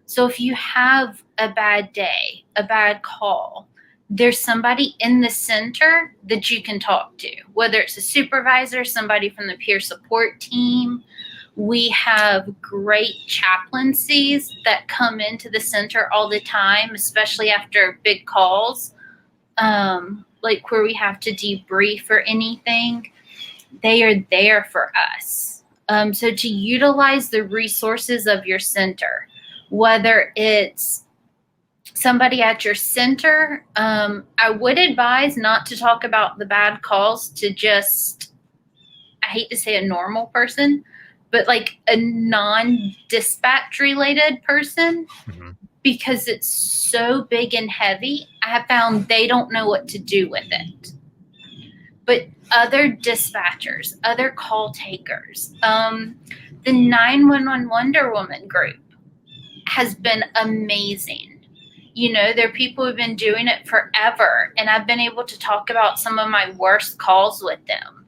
So if you have a bad day, a bad call, there's somebody in the center that you can talk to, whether it's a supervisor, somebody from the peer support team. We have great chaplaincies that come into the center all the time, especially after big calls, like where we have to debrief or anything. They are there for us. So to utilize the resources of your center, whether it's somebody at your center, I would advise not to talk about the bad calls to just, I hate to say a normal person, but like a non-dispatch related person, Mm-hmm. because it's so big and heavy. I have found they don't know what to do with it. But other dispatchers, other call takers, the 911 Wonder Woman group has been amazing. There are people who've been doing it forever, and I've been able to talk about some of my worst calls with them.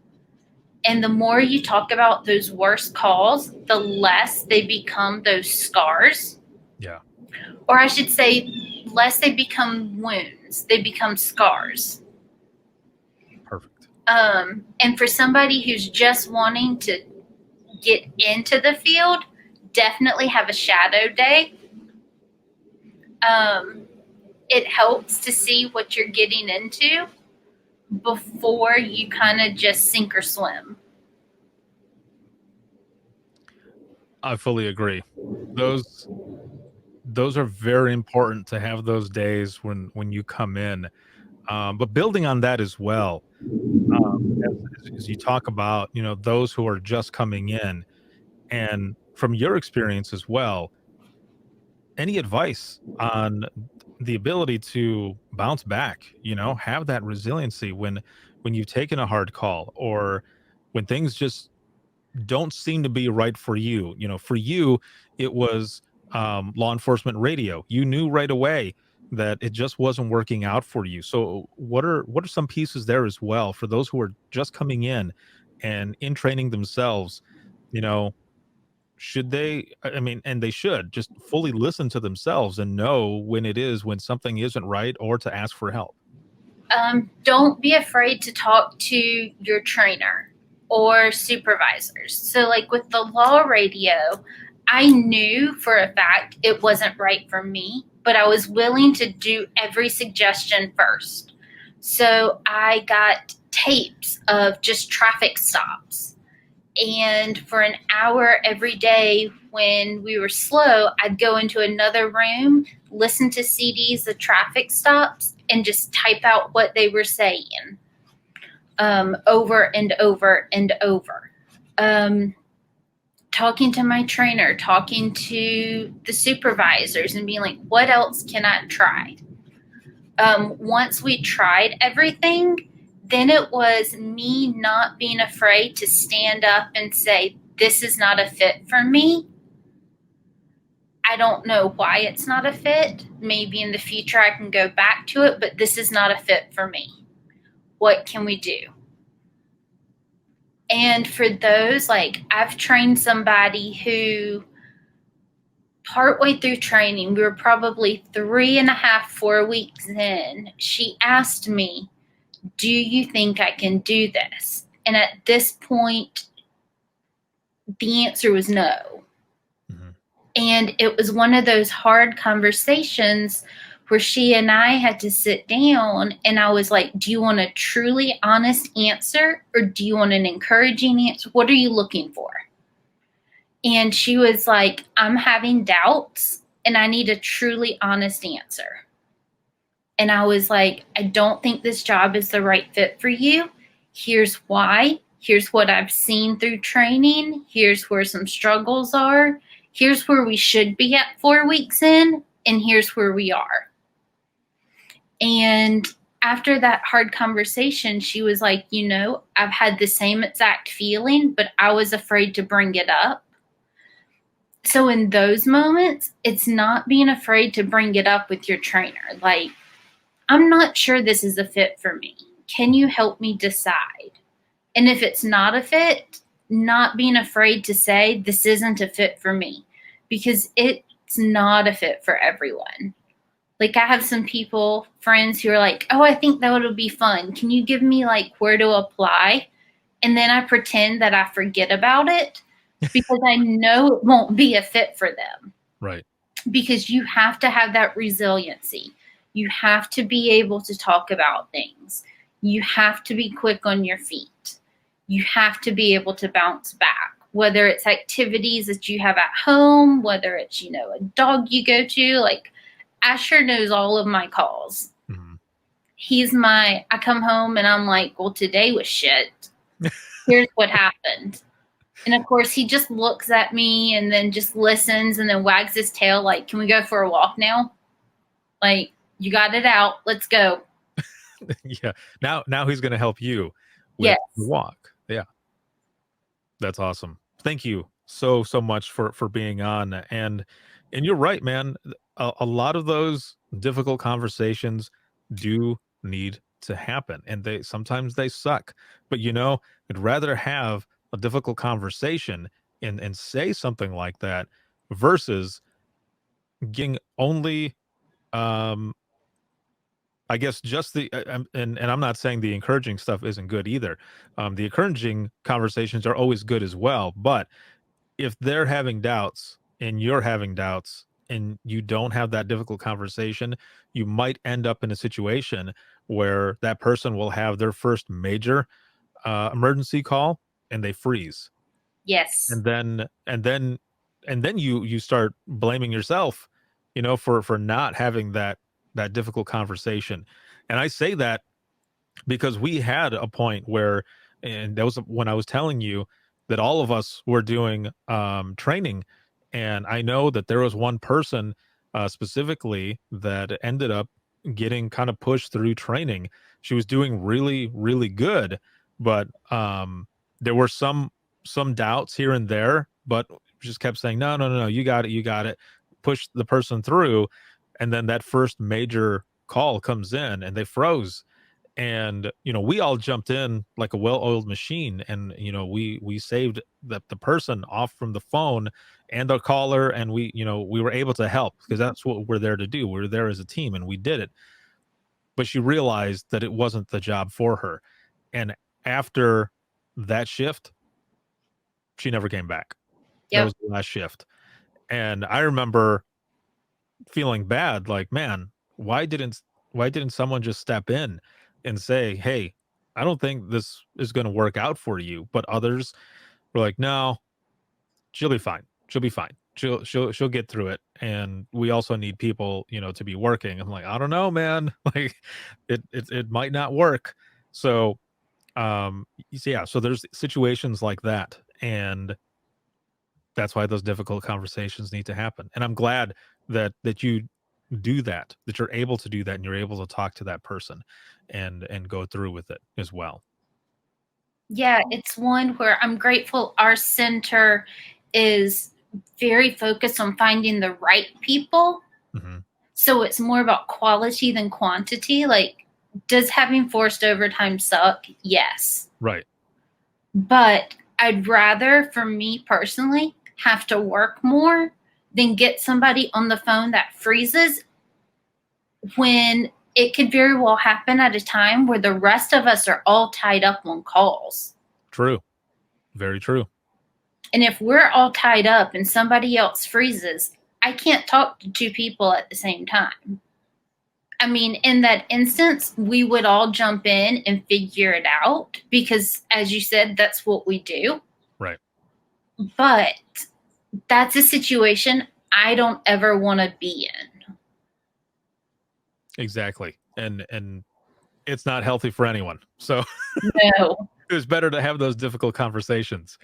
And the more you talk about those worst calls, the less they become those scars. Yeah. Or I should say, less they become wounds. They become scars. Perfect. And for somebody who's just wanting to get into the field, definitely have a shadow day. It helps to see what you're getting into before you kind of just sink or swim. I fully agree. Those are very important to have those days when you come in. But building on that as well, as you talk about, those who are just coming in, and from your experience as well, any advice on the ability to bounce back, have that resiliency when you've taken a hard call, or when things just don't seem to be right for you. For you, it was law enforcement radio. You knew right away that it just wasn't working out for you. So what are some pieces there as well for those who are just coming in and in training themselves? You know, should they, I mean, and they should just fully listen to themselves and know when something isn't right, or to ask for help. Don't be afraid to talk to your trainer or supervisors. So, like with the law radio, I knew for a fact it wasn't right for me, but I was willing to do every suggestion first. So, I got tapes of just traffic stops. And for an hour every day when we were slow, I'd go into another room, listen to CDs of traffic stops, and just type out what they were saying over and over and over. Talking to my trainer, talking to the supervisors, and being like, what else can I try? Once we tried everything, then it was me not being afraid to stand up and say, this is not a fit for me. I don't know why it's not a fit. Maybe in the future I can go back to it, but this is not a fit for me. What can we do? And for those, like, I've trained somebody who partway through training, we were probably 3.5, 4 weeks in, she asked me, do you think I can do this? And at this point, the answer was no. Mm-hmm. And it was one of those hard conversations where she and I had to sit down, and I was like, do you want a truly honest answer, or do you want an encouraging answer? What are you looking for? And she was like, I'm having doubts and I need a truly honest answer. And I was like, I don't think this job is the right fit for you. Here's why. Here's what I've seen through training. Here's where some struggles are. Here's where we should be at 4 weeks in. And here's where we are. And after that hard conversation, she was like, I've had the same exact feeling, but I was afraid to bring it up. So in those moments, it's not being afraid to bring it up with your trainer. Like, I'm not sure this is a fit for me. Can you help me decide? And if it's not a fit, not being afraid to say this isn't a fit for me, because it's not a fit for everyone. Like, I have some friends who are like, oh, I think that would be fun. Can you give me like where to apply? And then I pretend that I forget about it because I know it won't be a fit for them. Right. Because you have to have that resiliency. You have to be able to talk about things. You have to be quick on your feet. You have to be able to bounce back, whether it's activities that you have at home, whether it's, a dog you go to. Like, Asher knows all of my calls. Mm-hmm. I come home and I'm like, well, today was shit. Here's what happened. And of course, he just looks at me and then just listens and then wags his tail like, can we go for a walk now? Like, you got it out. Let's go. Yeah. Now he's going to help you with the walk. Yeah. That's awesome. Thank you so much for being on. And you're right, man. A lot of those difficult conversations do need to happen, and sometimes they suck. But I'd rather have a difficult conversation and say something like that versus getting only I guess just and I'm not saying the encouraging stuff isn't good either. The encouraging conversations are always good as well. But if they're having doubts and you're having doubts and you don't have that difficult conversation, you might end up in a situation where that person will have their first major emergency call and they freeze. Yes. And then you start blaming yourself, for not having that difficult conversation. And I say that because we had a point where, and that was when I was telling you, that all of us were doing training. And I know that there was one person specifically that ended up getting kind of pushed through training. She was doing really, really good, but there were some doubts here and there, but just kept saying, no, no, no, no, you got it, you got it. Push the person through. And then that first major call comes in and they froze. And, we all jumped in like a well-oiled machine, and, we saved the person off from the phone and the caller. And we were able to help because that's what we're there to do. We're there as a team and we did it. But she realized that it wasn't the job for her. And after that shift, she never came back. That was the last shift. And I remember feeling bad, like, man, why didn't someone just step in and say, hey, I don't think this is going to work out for you? But others were like, no, she'll be fine. She'll be fine. She'll get through it. And we also need people, to be working. I'm like, I don't know, man. Like it might not work. So so there's situations like that. And that's why those difficult conversations need to happen. And I'm glad that you do that you're able to do that, and you're able to talk to that person and go through with it as well. Yeah, it's one where I'm grateful our center is very focused on finding the right people. Mm-hmm. So it's more about quality than quantity. Like, does having forced overtime suck? Yes. Right. But I'd rather, for me personally, have to work more than get somebody on the phone that freezes, when it could very well happen at a time where the rest of us are all tied up on calls. True. Very true. And if we're all tied up and somebody else freezes, I can't talk to two people at the same time. I mean, in that instance, we would all jump in and figure it out because, as you said, that's what we do. Right. But that's a situation I don't ever want to be in. Exactly. And it's not healthy for anyone. So no. It was better to have those difficult conversations.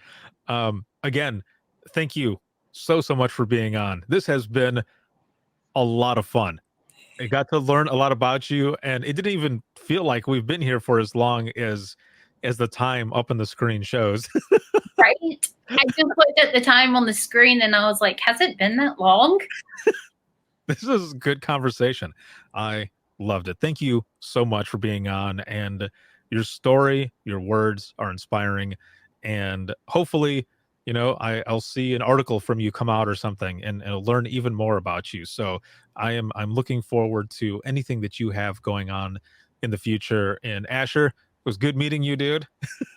Again, thank you so much for being on. This has been a lot of fun. I got to learn a lot about you, and it didn't even feel like we've been here for as long as the time up on the screen shows. Right? I just looked at the time on the screen and I was like, has it been that long? This is good conversation. I loved it. Thank you so much for being on, and your story, your words are inspiring, and hopefully, I'll see an article from you come out or something, and I'll learn even more about you. So I'm looking forward to anything that you have going on in the future. And Asher, it was good meeting you, dude.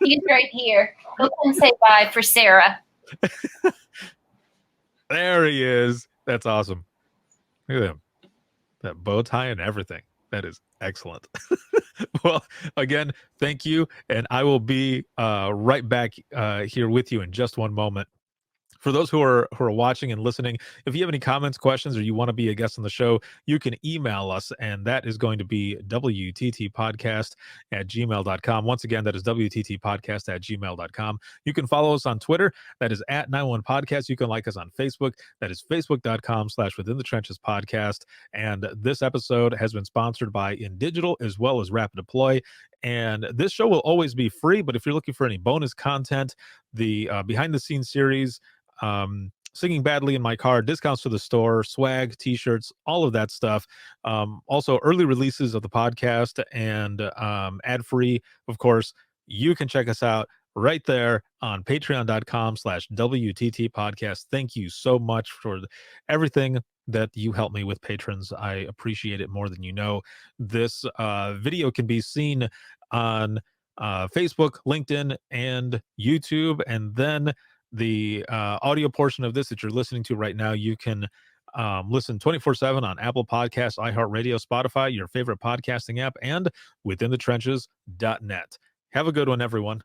He's right here. Go and say bye for Sarah. There he is. That's awesome. Look at him. That bow tie and everything. That is excellent. Well, again, thank you. And I will be right back here with you in just one moment. For those who are watching and listening, if you have any comments, questions, or you want to be a guest on the show, you can email us, and that is going to be wttpodcast@gmail.com. Once again, that is wttpodcast@gmail.com. You can follow us on Twitter. That is @91podcast. You can like us on Facebook. That is facebook.com/Within the Trenches podcast. And this episode has been sponsored by In Digital as well as Rapid Deploy. And this show will always be free, but if you're looking for any bonus content, the behind the scenes series, Singing Badly in My Car, discounts to the store, swag, t-shirts, all of that stuff. Also early releases of the podcast and ad-free, of course. You can check us out right there on patreon.com/WTT podcast. Thank you so much for everything that you help me with, patrons. I appreciate it more than you know. This video can be seen on Facebook, LinkedIn, and YouTube. And then the audio portion of this that you're listening to right now, you can listen 24/7 on Apple Podcasts, iHeartRadio, Spotify, your favorite podcasting app, and withinthetrenches.net. Have a good one, everyone.